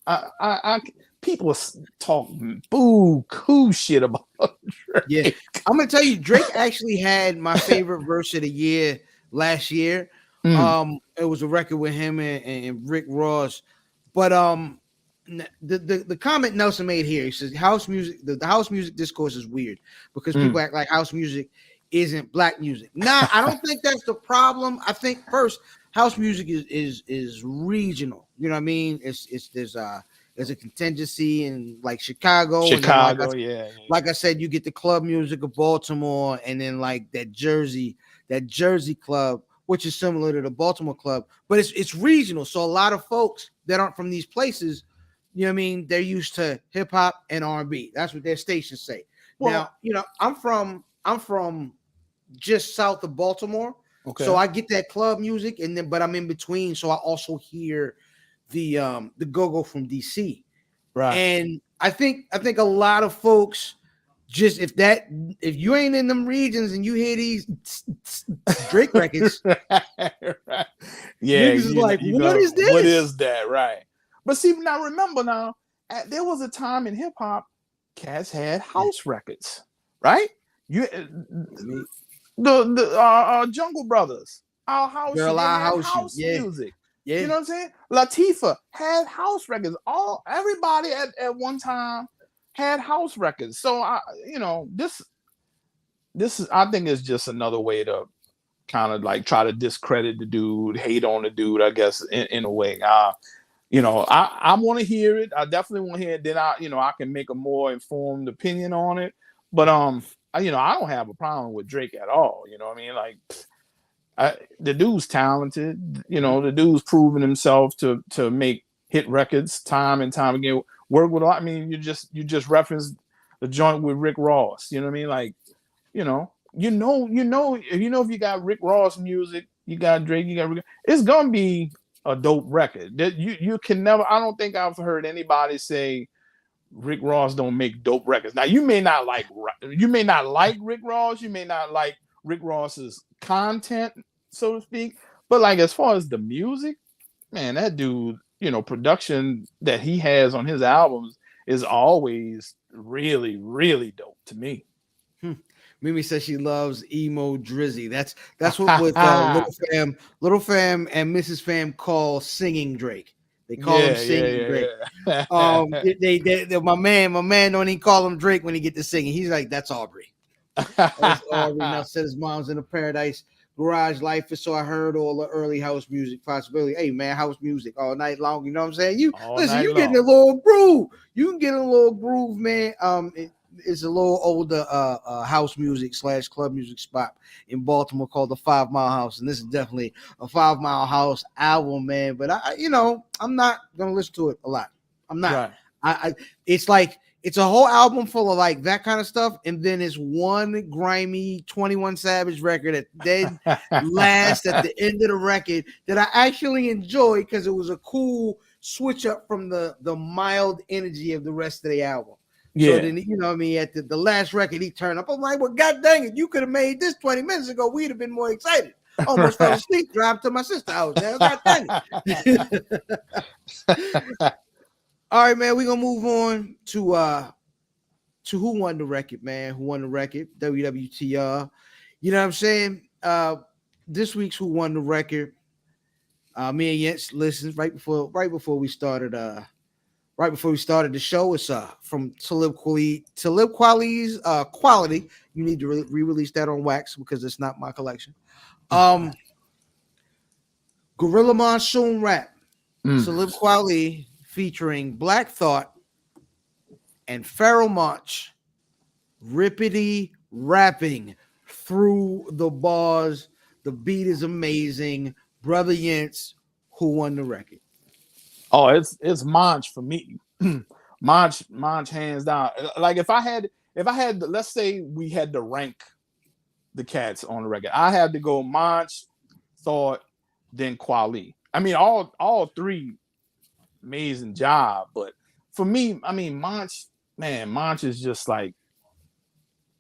B: People talk boo-coo shit about Drake.
A: Yeah, I'm gonna tell you, Drake actually had my favorite verse of the year last year. It was a record with him and Rick Ross. But the comment Nelson made here, he says house music, the house music discourse is weird because people act like house music isn't black music. Nah, I don't think that's the problem. I think first, house music is regional. You know what I mean? There's a contingency in like Chicago, and then like I said, you get the club music of Baltimore, and then like that Jersey club, which is similar to the Baltimore club, but it's regional. So a lot of folks that aren't from these places, you know what I mean, they're used to hip hop and R&B. That's what their stations say. Well, now, I'm from just south of Baltimore. Okay. So I get that club music, but I'm in between, so I also hear the go-go from DC. Right. And I think a lot of folks just if you ain't in them regions and you hear these Drake records,
B: right. Yeah,
A: niggas is like, what is this?
B: What is that? Right. But see, now remember there was a time in hip hop, cats had house records, right? The Jungle Brothers, our house, house music. Yeah. You know what I'm saying? Latifah had house records. Everybody at one time had house records. So this is, I think, is just another way to kind of like try to discredit the dude, hate on the dude, I guess, in a way. I want to hear it. I definitely want to hear it. Then I can make a more informed opinion on it. But I don't have a problem with Drake at all. You know what I mean? Like, the dude's talented. The dude's proven himself to make hit records time and time again. Work with, I mean, you just referenced the joint with Rick Ross. You know what I mean? Like, if you got Rick Ross music, you got Drake, you got Rick, it's gonna be a dope record. That you can never. I don't think I've heard anybody say Rick Ross don't make dope records. Now you may not like Rick Ross, you may not like Rick Ross's content, so to speak, but like as far as the music, man, that dude, production that he has on his albums is always really, really dope to me.
A: Mimi says she loves emo Drizzy. That's what Little Fam and Mrs. Fam call singing Drake. They call him singing Drake.
B: Yeah.
A: My man don't even call him Drake when he get to singing. He's like, that's Aubrey. That's Aubrey. Now said his mom's in a paradise garage life, so I heard all the early house music possibility. Hey man, house music all night long. You know what I'm saying? You getting a little groove. You can get a little groove, man. It's a little older house music / club music spot in Baltimore called the 5 Mile House, and this is definitely a 5 Mile House album, man. But I'm not gonna listen to it a lot. I'm not. Right. It's a whole album full of like that kind of stuff, and then it's one grimy 21 Savage record at dead last at the end of the record that I actually enjoyed because it was a cool switch up from the mild energy of the rest of the album. Yeah. So then, at the last record he turned up. I'm like, well, god dang it, you could have made this 20 minutes ago. We'd have been more excited. Almost fell asleep, drive to my sister's house. Man. God dang it. All right, man, we're gonna move on to who won the record, man. Who won the record? WWTR. You know what I'm saying? This week's Who Won the Record. Me and Jens listened right before we started the show. It's from Talib Kweli's Quality. You need to re-release that on wax because it's not my collection. Gorilla Monsoon Rap. Talib Kweli featuring Black Thought and Pharoah Monch, rippity rapping through the bars. The beat is amazing. Brother Jens, who won the record?
B: Oh, it's Monch for me. Monch hands down. Like if I had, let's say we had to rank the cats on the record, I had to go Monch, Thought, then Kweli. I mean, all three, amazing job. But for me, I mean, Monch is just like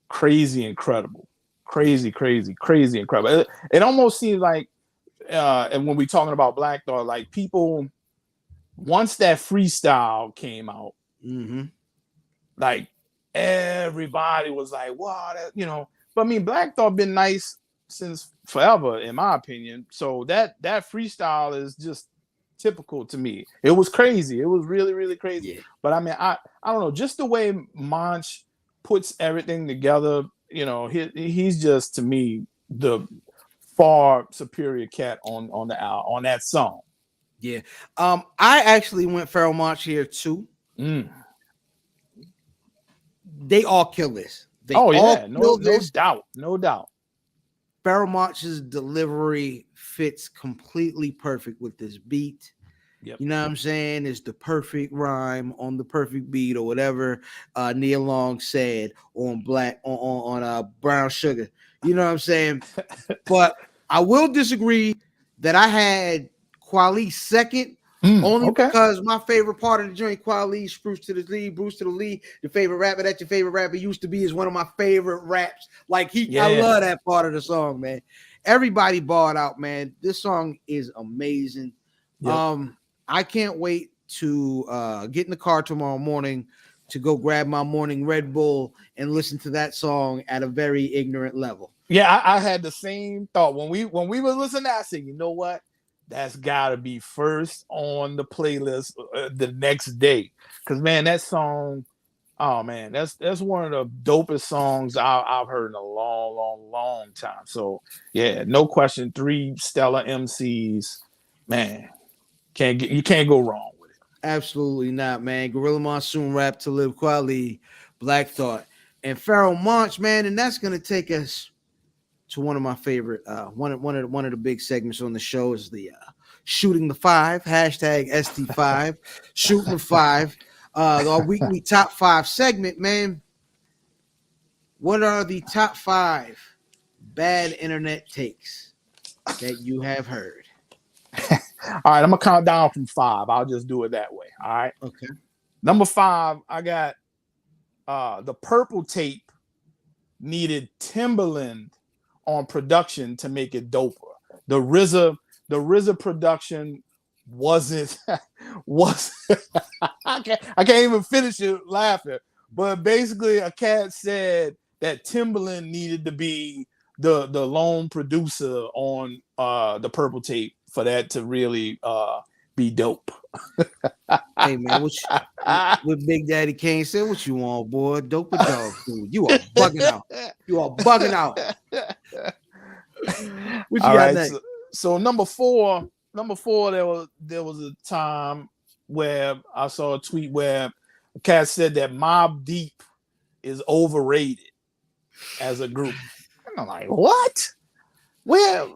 B: crazy incredible. Crazy incredible. It almost seems like, and when we're talking about Black Thought, like people, once that freestyle came out, like everybody was like, wow, but I mean, Black Thought been nice since forever, in my opinion. So that freestyle is just typical to me. It was crazy. It was really, really crazy. Yeah. But I mean, I don't know, just the way Monch puts everything together, he's just, to me, the far superior cat on that song.
A: Yeah. I actually went Pharoah Monch here too. They all kill this.
B: No doubt.
A: Pharoah Monch's delivery fits completely perfect with this beat. Yep. You know what I'm saying? It's the perfect rhyme on the perfect beat, or whatever Neil Long said on Brown Sugar. You know what I'm saying? But I will disagree that I had Kweli second, only because my favorite part of the joint, Kweli, Bruce to the lead, your favorite rapper that your favorite rapper used to be, is one of my favorite raps. Like I love that part of the song, man. Everybody barred out, man. This song is amazing. Yep. I can't wait to get in the car tomorrow morning to go grab my morning Red Bull and listen to that song at a very ignorant level.
B: Yeah, I had the same thought when we were listening to that. I said, you know what? That's gotta be first on the playlist the next day. Cause man, that song, oh man, that's one of the dopest songs I've heard in a long time. So yeah, no question, 3 stellar MCs, man. You can't go wrong with it.
A: Absolutely not, man. Gorilla Monsoon Rap, Talib Kweli, Black Thought, and Pharoah Monch, man. And that's gonna take us to one of my favorite, one of the big segments on the show is the Shooting the Five, #ST5, Shooting the Five, our weekly top 5 segment, man. What are the top 5 bad internet takes that you have heard?
B: All right, I'm gonna count down from 5. I'll just do it that way. All right.
A: Okay.
B: Number 5, I got the Purple Tape needed Timbaland on production to make it doper. The RZA production wasn't was I can't even finish it laughing. But basically, a cat said that Timbaland needed to be the lone producer on the Purple Tape for that to really be dope.
A: Hey man, what Big Daddy Kane said? What you want, boy? Dope or dog food? You are bugging out. You are bugging out. What you
B: All
A: got
B: right,
A: next?
B: so number four, there was a time where I saw a tweet where a cat said that Mobb Deep is overrated as a group. And I'm like, what? Where?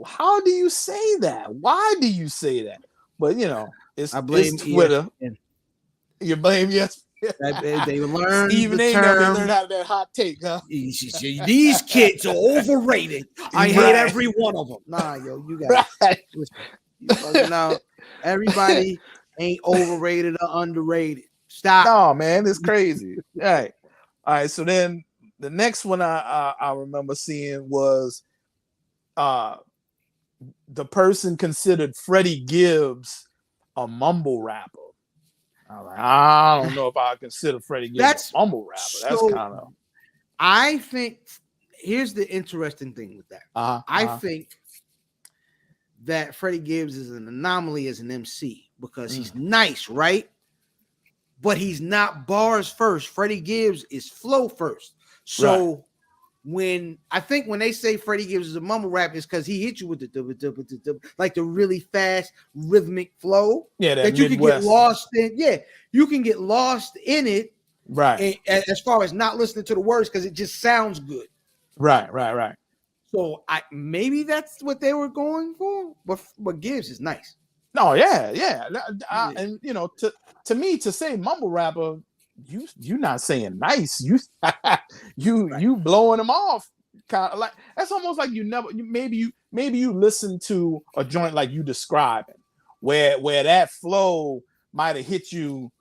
B: How do you say that? Why do you say that? But you know, it's Twitter.
A: ESPN.
B: You blame yes.
A: They learned
B: Stephen
A: the
B: A. never
A: term.
B: learned how to that hot take, huh?
A: These kids are overrated. I hate every one of them. Nah, yo, you got it. Now, everybody ain't overrated or underrated. Stop.
B: No, man, it's crazy. All right. So then the next one I remember seeing was the person considered Freddie Gibbs a mumble rapper. I don't know if I consider Freddie Gibbs a mumble rapper. That's kind of.
A: I think here's the interesting thing with that. I think that Freddie Gibbs is an anomaly as an MC because he's nice, right? But he's not bars first. Freddie Gibbs is flow first. So when they say Freddie Gibbs is a mumble rap, is because he hit you with the like the really fast rhythmic flow.
B: Yeah,
A: that you can get lost in. Yeah, you can get lost in it.
B: Right.
A: As far as not listening to the words because it just sounds good.
B: Right.
A: So maybe that's what they were going for, but Gibbs is nice.
B: No, yeah. And you know, to me, to say mumble rapper, you not saying nice. You blowing them off, kind of like that's almost like maybe you listen to a joint like you describing, where that flow might have hit you,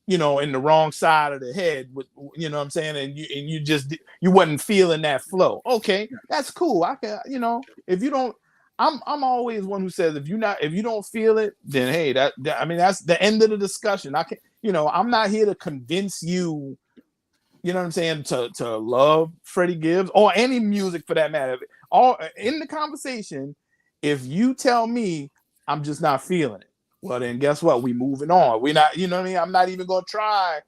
B: you know, in the wrong side of the head, with, you know what I'm saying, and you wasn't feeling that flow. Okay, that's cool. I can, you know, if you don't. I'm always one who says if you don't feel it, then hey, I mean that's the end of the discussion. I can, you know, I'm not here to convince you, you know what I'm saying, to love Freddie Gibbs or any music for that matter. All in the conversation, if you tell me I'm just not feeling it, well then guess what? We moving on. We're not, you know what I mean? I'm not even gonna try.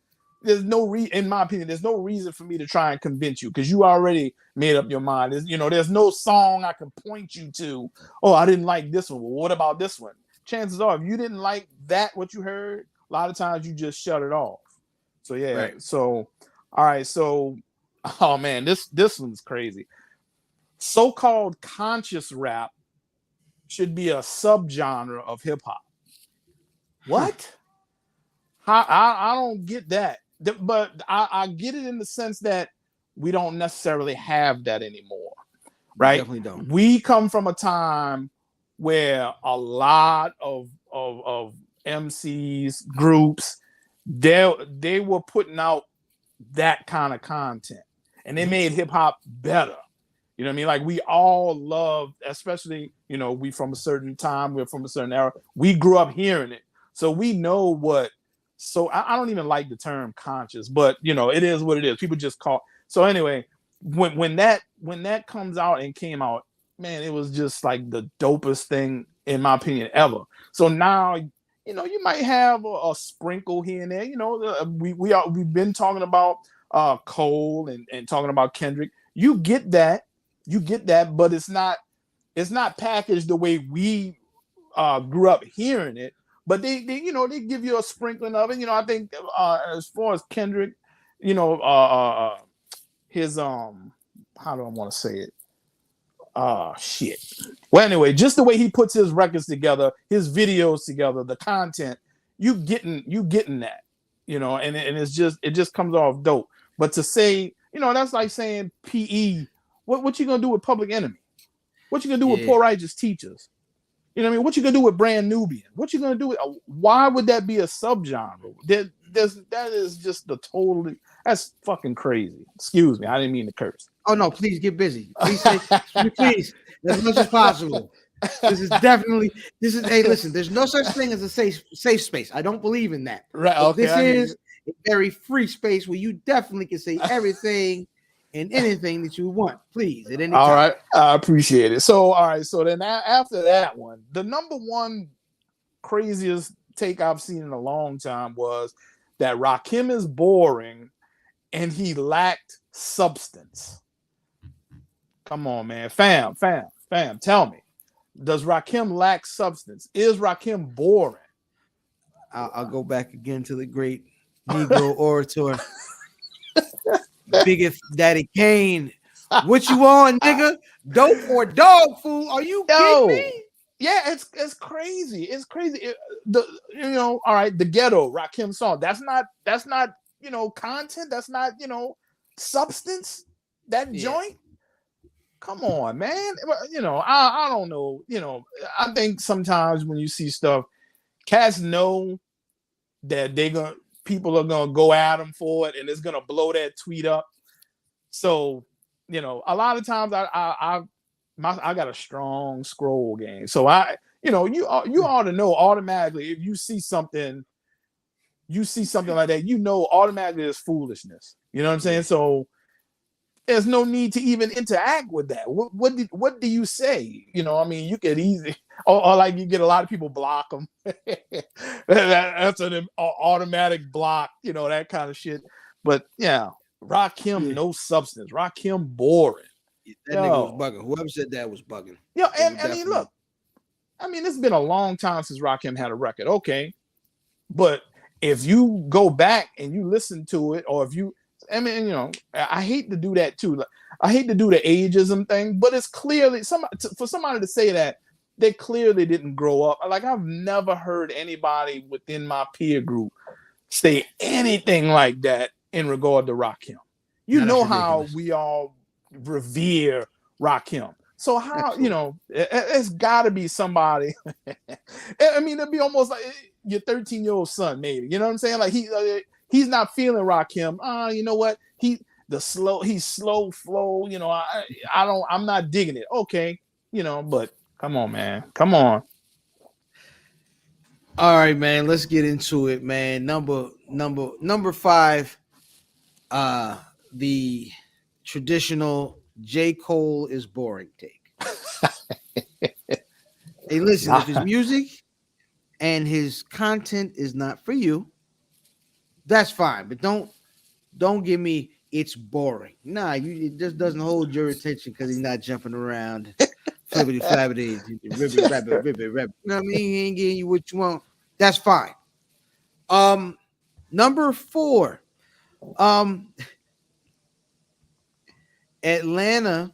B: There's no in my opinion, there's no reason for me to try and convince you because you already made up your mind. There's no song I can point you to. Oh, I didn't like this one. Well, what about this one? Chances are, if you didn't like what you heard, a lot of times you just shut it off. So yeah. Right. So all right. So oh man, this one's crazy. So-called conscious rap should be a subgenre of hip hop. What? I don't get that. But I get it in the sense that we don't necessarily have that anymore, right?
A: We definitely don't.
B: We come from a time where a lot of MCs, groups, they were putting out that kind of content, and they made hip hop better. You know what I mean? Like we all love, especially, you know, we from a certain time, we're from a certain era. We grew up hearing it, so we know what. So I don't even like the term conscious, but you know, it is what it is. People just call. So anyway, when that comes out and came out, man, it was just like the dopest thing in my opinion ever. So now, you know, you might have a sprinkle here and there. You know, we've been talking about Cole and talking about Kendrick. You get that, but it's not packaged the way we grew up hearing it. But they you know, they give you a sprinkling of it. You know, I think as far as Kendrick, you know, his how do I want to say it? Shit. Well, anyway, just the way he puts his records together, his videos together, the content, you getting that, you know, and it just comes off dope. But to say, you know, that's like saying PE. What you gonna do with Public Enemy? What you gonna do with Poor Righteous Teachers? You know what I mean? What you gonna do with Brand Nubian? What you gonna do with? Why would that be a subgenre? That is just the totally. That's fucking crazy. Excuse me, I didn't mean to curse.
A: Oh no, please get busy. Please say, please, as much as possible. This is definitely hey, listen, there's no such thing as a safe space. I don't believe in that.
B: Right.
A: But
B: Okay.
A: this is a very free space where you definitely can say everything and anything that you want, please, at any time.
B: All right. I appreciate it. So, all right. So then after that one, the number one craziest take I've seen in a long time was that Rakim is boring and he lacked substance. Come on, man. Fam. Tell me, does Rakim lack substance? Is Rakim boring?
A: I'll go back again to the great Negro orator, Biggest Daddy Kane. What you on, nigga? Dope or dog food? Are you kidding me?
B: Yeah, it's crazy. It's crazy. All right, the ghetto Rakim song. That's not content. That's not substance. That joint. Come on, man. I don't know. I think sometimes when you see stuff, cats know that people are gonna go at them for it, and it's gonna blow that tweet up. So, a lot of times I got a strong scroll game. So you ought to know automatically if you see something like that, automatically it's foolishness. You know what I'm saying? So there's no need to even interact with that. What do you say? You could easily, or like you get a lot of people block them. That's an automatic block, that kind of shit. But yeah, Rakim, no substance. Rakim, boring.
A: That nigga was bugging. Whoever said that was bugging.
B: Yeah, and I mean, look, it's been a long time since Rakim had a record. Okay, but if you go back and you listen to it, or if you, I hate to do that too. I hate to do the ageism thing, but it's clearly for somebody to say that they clearly didn't grow up. Like, I've never heard anybody within my peer group say anything like that in regard to Rakim. How we all revere Rakim. So how, it's got to be somebody. It'd be almost like your 13-year-old son, maybe. You know what I'm saying? Like, he's not feeling Rakim. You know what? He's slow flow. I'm not digging it. Okay, but come on, man. Come on.
A: All right, man. Let's get into it, man. Number 5. The traditional J. Cole is boring take. Hey, listen, if his music and his content is not for you, that's fine. But don't give me it's boring. Nah, it just doesn't hold your attention because he's not jumping around, flippity flappity, ribbit. You know what I mean? He ain't getting you what you want. That's fine. Number 4. Atlanta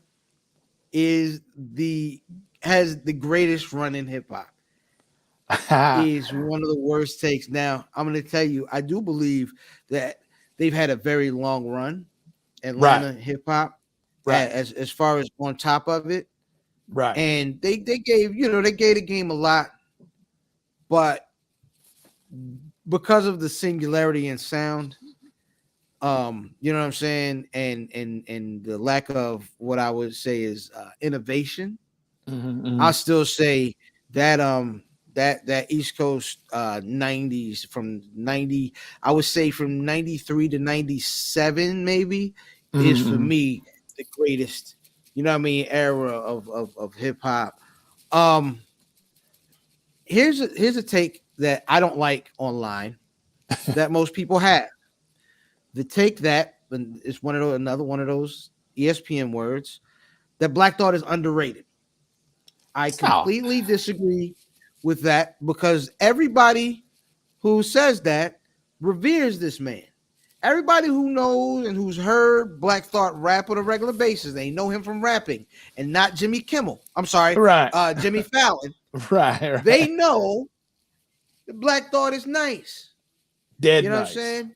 A: has the greatest run in hip hop. Is one of the worst takes. Now, I'm going to tell you, I do believe that they've had a very long run, Atlanta hip hop, as far as on top of it.
B: Right.
A: And they gave the game a lot, but because of the singularity in sound, you know what I'm saying, and the lack of what I would say is innovation, I'll still say that that East Coast 90s from 90, I would say from 93 to 97 maybe is for me the greatest, era of hip hop. Here's a take that I don't like online that most people have. The take that is another one of those ESPN words that Black Thought is underrated. I completely disagree with that because everybody who says that reveres this man. Everybody who knows and who's heard Black Thought rap on a regular basis, they know him from rapping and not Jimmy Kimmel. I'm sorry, Jimmy Fallon.
B: Right.
A: They know that Black Thought is nice.
B: Dead
A: you know
B: nice.
A: What I'm saying?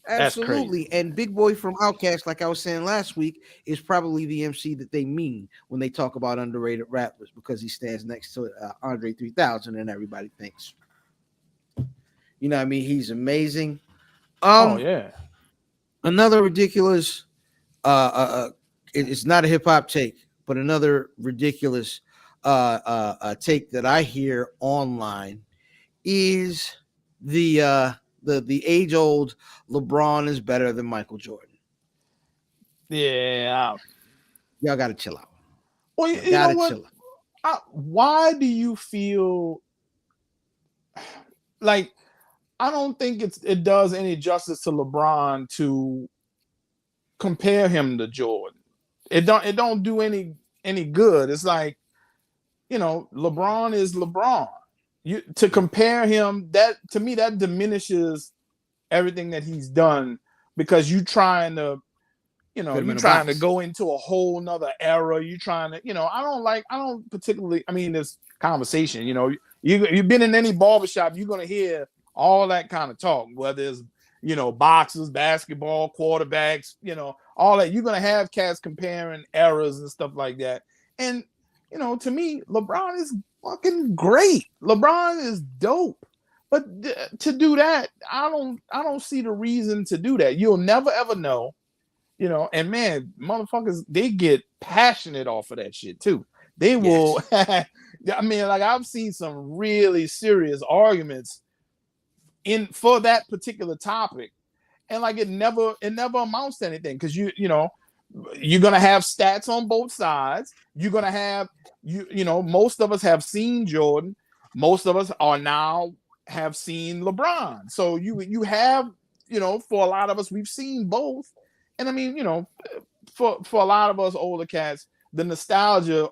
A: Absolutely. And Big Boy from Outkast, like I was saying last week, is probably the MC that they mean when they talk about underrated rappers because he stands next to Andre 3000 and everybody thinks. You know what I mean? He's amazing. Another ridiculous, it's not a hip hop take, but another ridiculous take that I hear online is the age old LeBron is better than Michael Jordan.
B: Yeah.
A: Y'all got to chill out.
B: Well,
A: Y'all
B: you know
A: gotta
B: what?
A: chill out.
B: Why do you feel like I don't think it does any justice to LeBron to compare him to Jordan. It don't do any good. It's like, LeBron is LeBron. You to compare him, that to me that diminishes everything that he's done, because you trying to go into a whole nother era. You trying to, I don't particularly, I mean, this conversation, you've been in any barbershop, you're going to hear all that kind of talk, whether it's, boxers, basketball, quarterbacks, all that. You're going to have cats comparing eras and stuff like that. And, to me, LeBron is fucking great. LeBron is dope. But to do that, I don't see the reason to do that. You'll never ever know. And man, motherfuckers, they get passionate off of that shit too. They will. I mean, like, I've seen some really serious arguments for that particular topic, and like it never amounts to anything, because you're gonna have stats on both sides. You're gonna have most of us have seen Jordan. Most of us are now have seen LeBron. So you have for a lot of us, we've seen both. And I mean, for a lot of us older cats, the nostalgia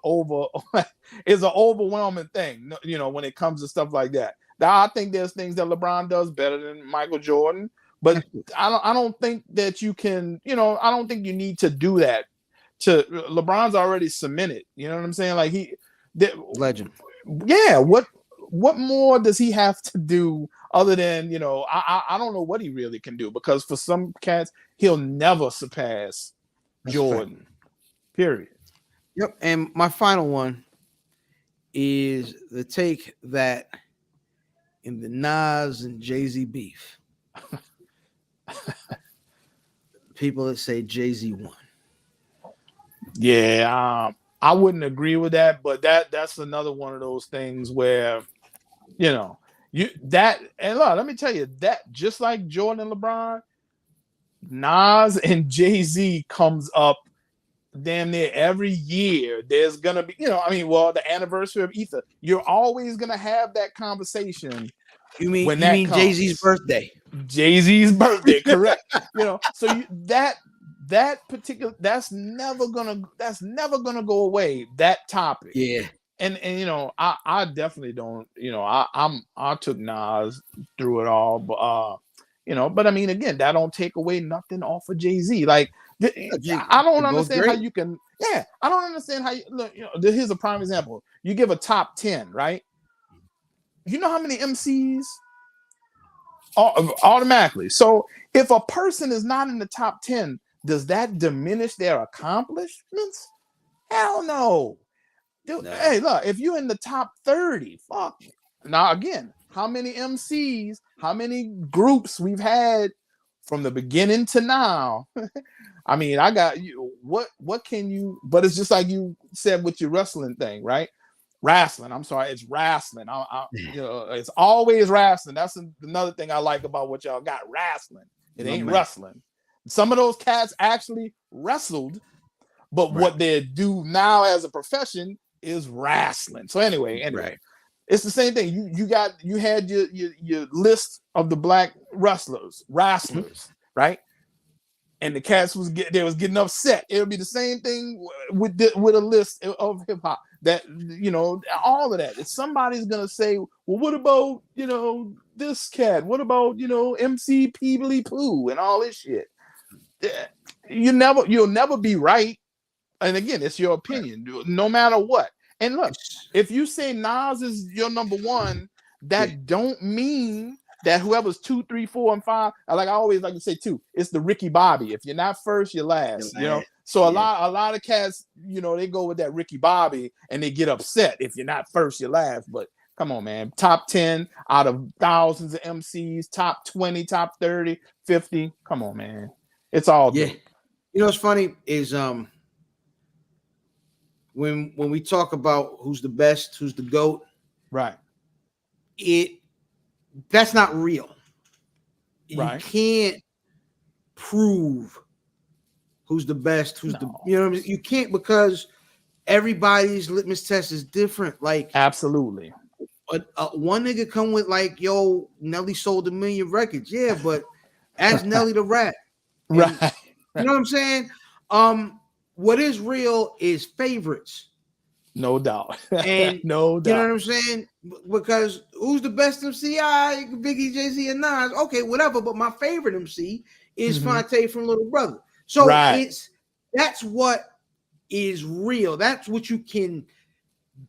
B: is an overwhelming thing, when it comes to stuff like that. Now, I think there's things that LeBron does better than Michael Jordan, but I don't think that you can, I don't think you need to do that. LeBron's already cemented, you know what I'm saying? Like
A: Legend.
B: Yeah, what more does he have to do other than, I don't know what he really can do, because for some cats, he'll never surpass Jordan. Period.
A: Yep. And my final one is the take that in the Nas and Jay-Z beef, people that say Jay-Z won.
B: Yeah, I wouldn't agree with that, but that's another one of those things where, and look, let me tell you, that just like Jordan and LeBron, Nas and Jay-Z comes up damn near every year. There's gonna be, the anniversary of Ether. You're always gonna have that conversation.
A: You mean Jay-Z's birthday?
B: Jay-Z's birthday, correct? So that particular, that's never gonna go away. That topic,
A: yeah.
B: And I definitely don't. I took Nas through it all, but I mean, again, that don't take away nothing off of Jay-Z. Like, I don't understand how you can. Yeah, I don't understand how you look. Here's a prime example. You give a top 10, right? You know how many MCs automatically. So if a person is not in the top 10, does that diminish their accomplishments? Hell no. Dude,
A: no.
B: Hey, look, if you're in the top 30, fuck. Now, again, how many MCs, how many groups we've had from the beginning to now? I mean, I got you. What can you? But it's just like you said with your wrestling thing, right? Wrestling. I'm sorry, it's wrestling. It's always wrestling. That's another thing I like about what y'all got. Wrestling. It ain't wrestling. Some of those cats actually wrestled, but what they do now as a profession is wrestling. So anyway, it's the same thing. You had your list of the black wrestlers, right? And the cats was getting upset. It would be the same thing with a list of hip hop. That all of that. If somebody's gonna say, well, what about this cat? What about MC Peebly Pooh and all this shit? You'll never be right. And again, it's your opinion, no matter what. And look, if you say Nas is your number one, that don't mean that whoever's 2, 3, 4, and 5, like I always like to say too, it's the Ricky Bobby. If you're not first, you're last. So a lot of cats, they go with that Ricky Bobby and they get upset if you're not first, you're last. But come on, man, top 10 out of thousands of MCs, top 20, top 30, 50. Come on, man, it's all good.
A: What's funny is when we talk about who's the best, who's the GOAT,
B: Right.
A: That's not real. You
B: Right.
A: can't prove who's the best, who's the, you know what I mean? You can't, because everybody's litmus test is different. Like,
B: absolutely.
A: One nigga come with like, yo, Nelly sold 1 million records. Yeah, but ask Nelly to rap. And,
B: right.
A: You know what I'm saying? What is real is favorites.
B: No doubt.
A: And
B: no doubt.
A: You know what I'm saying? Because who's the best MC? Biggie, Jay-Z, and Nas. Okay, whatever. But my favorite MC is Fonte from Little Brother. So that's what is real. That's what you can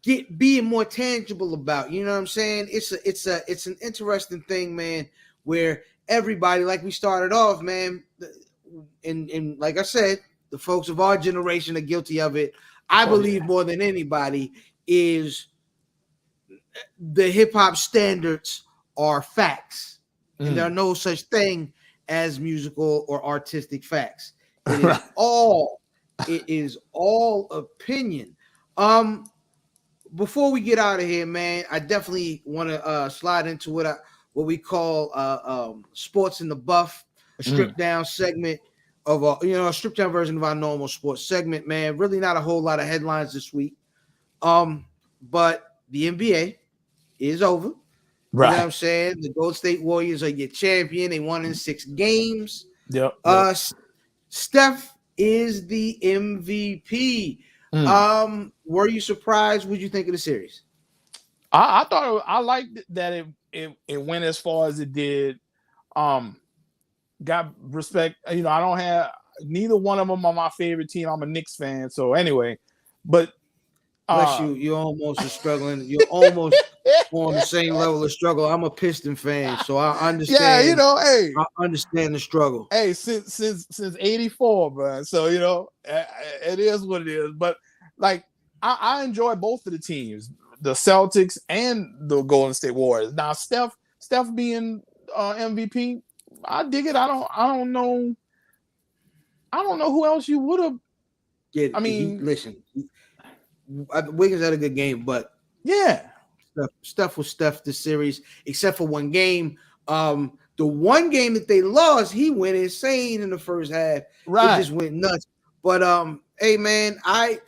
A: get being more tangible about. You know what I'm saying? It's an interesting thing, man, where everybody, like we started off, man, and like I said, the folks of our generation are guilty of it. I believe more than anybody is the hip hop standards are facts, and there are no such thing as musical or artistic facts. It is all opinion. Before we get out of here, man, I definitely want to slide into what we call sports in the buff, a stripped down segment of a stripped down version of our normal sports segment, man. Really not a whole lot of headlines this week. But the NBA is over. Right. You know what I'm saying? The Golden State Warriors are your champion. They won in 6 games.
B: Yep.
A: Steph is the MVP. Were you surprised? What did you think of the series?
B: I thought I liked that it went as far as it did. Got respect. I don't have neither one of them on my favorite team. I'm a Knicks fan, so anyway. But
A: bless you. You almost are struggling. You're almost on the same level of struggle. I'm a Piston fan, so I understand.
B: Yeah, hey,
A: I understand the struggle.
B: Hey, since '84, bro. So it is what it is. But like, I enjoy both of the teams, the Celtics and the Golden State Warriors. Now, Steph being MVP, I dig it. I don't know who else you would have.
A: Yeah, I mean, listen, Wiggins had a good game, but
B: yeah,
A: Steph was Steph this series, except for one game. The one game that they lost, he went insane in the first half. Right, it just went nuts. But hey, man, I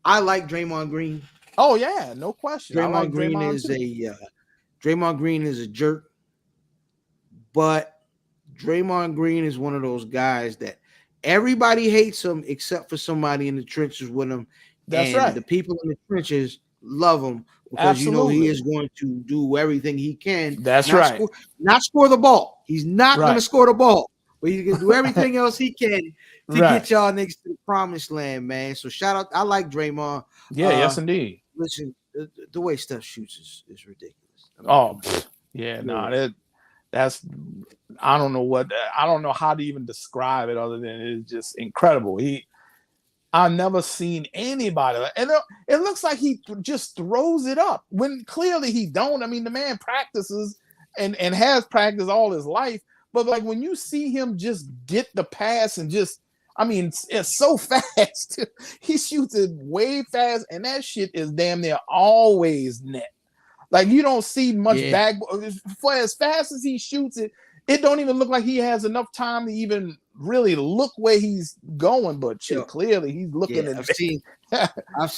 A: like Draymond Green.
B: Oh yeah, no question.
A: Draymond Green is a jerk. But Draymond Green is one of those guys that everybody hates him except for somebody in the trenches with him.
B: That's right.
A: The people in the trenches love him because he is going to do everything he can.
B: That's right.
A: Not score the ball. He's not going to score the ball, but he's going to do everything else he can to get y'all niggas to the promised land, man. So shout out. I like Draymond.
B: Yeah, yes, indeed.
A: Listen, the way Steph shoots is ridiculous.
B: That's I don't know how to even describe it other than it's just incredible. I've never seen anybody, and it looks like he just throws it up when clearly he don't. I mean, the man practices and has practiced all his life, but like when you see him just get the pass and just, I mean, it's so fast. He shoots it way fast, and that shit is damn near always net. Like you don't see much back for as fast as he shoots it. It don't even look like he has enough time to even really look where he's going. But clearly he's looking at.
A: I've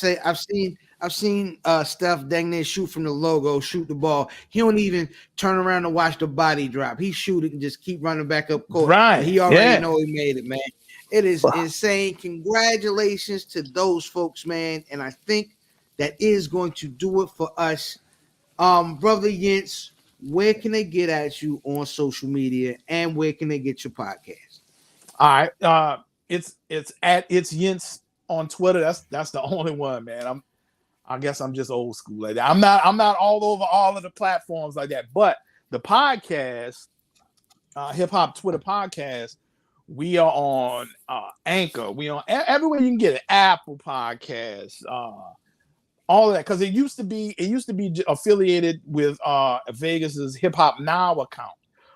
A: seen Steph dang near shoot from the logo, shoot the ball. He don't even turn around and watch the body drop. He shoot it and just keep running back up court.
B: Right.
A: He already know he made it, man. It is insane. Congratulations to those folks, man. And I think that is going to do it for us. Brother Yintz, where can they get at you on social media and where can they get your podcast?
B: All right. It's at It's Yintz on Twitter. That's the only one, man. I guess I'm just old school like that. I'm not all over all of the platforms like that. But the podcast, Hip Hop Twitter podcast, we are on Anchor. We on everywhere you can get it. Apple Podcasts, all of that, because it used to be affiliated with Vegas's Hip Hop Now account,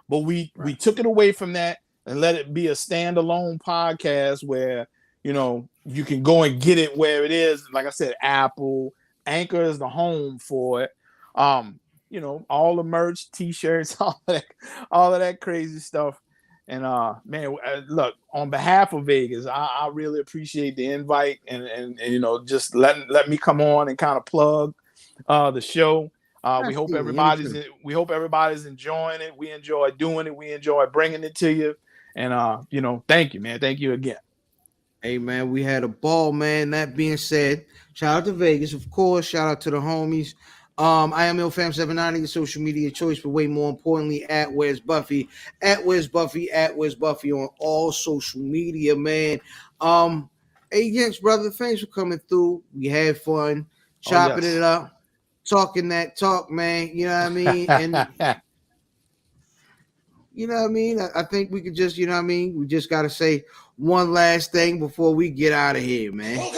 B: but we took it away from that and let it be a standalone podcast where you can go and get it where it is. Like I said, Apple, Anchor is the home for it. All the merch, t-shirts, all of that crazy stuff. And man, look, on behalf of Vegas, I really appreciate the invite and just let me come on and kind of plug the show. We hope everybody's enjoying it. We enjoy doing it. We enjoy bringing it to you. And thank you, man. Thank you again.
A: Hey man, we had a ball, man. That being said, shout out to Vegas, of course. Shout out to the homies. I am IlFam790, your social media choice, but way more importantly, at Where's Buffy on all social media, man. Hey, Yanks, brother, thanks for coming through. We had fun chopping it up, talking that talk, man. You know what I mean? And you know what I mean? I think we could just, we just got to say one last thing before we get out of here, man.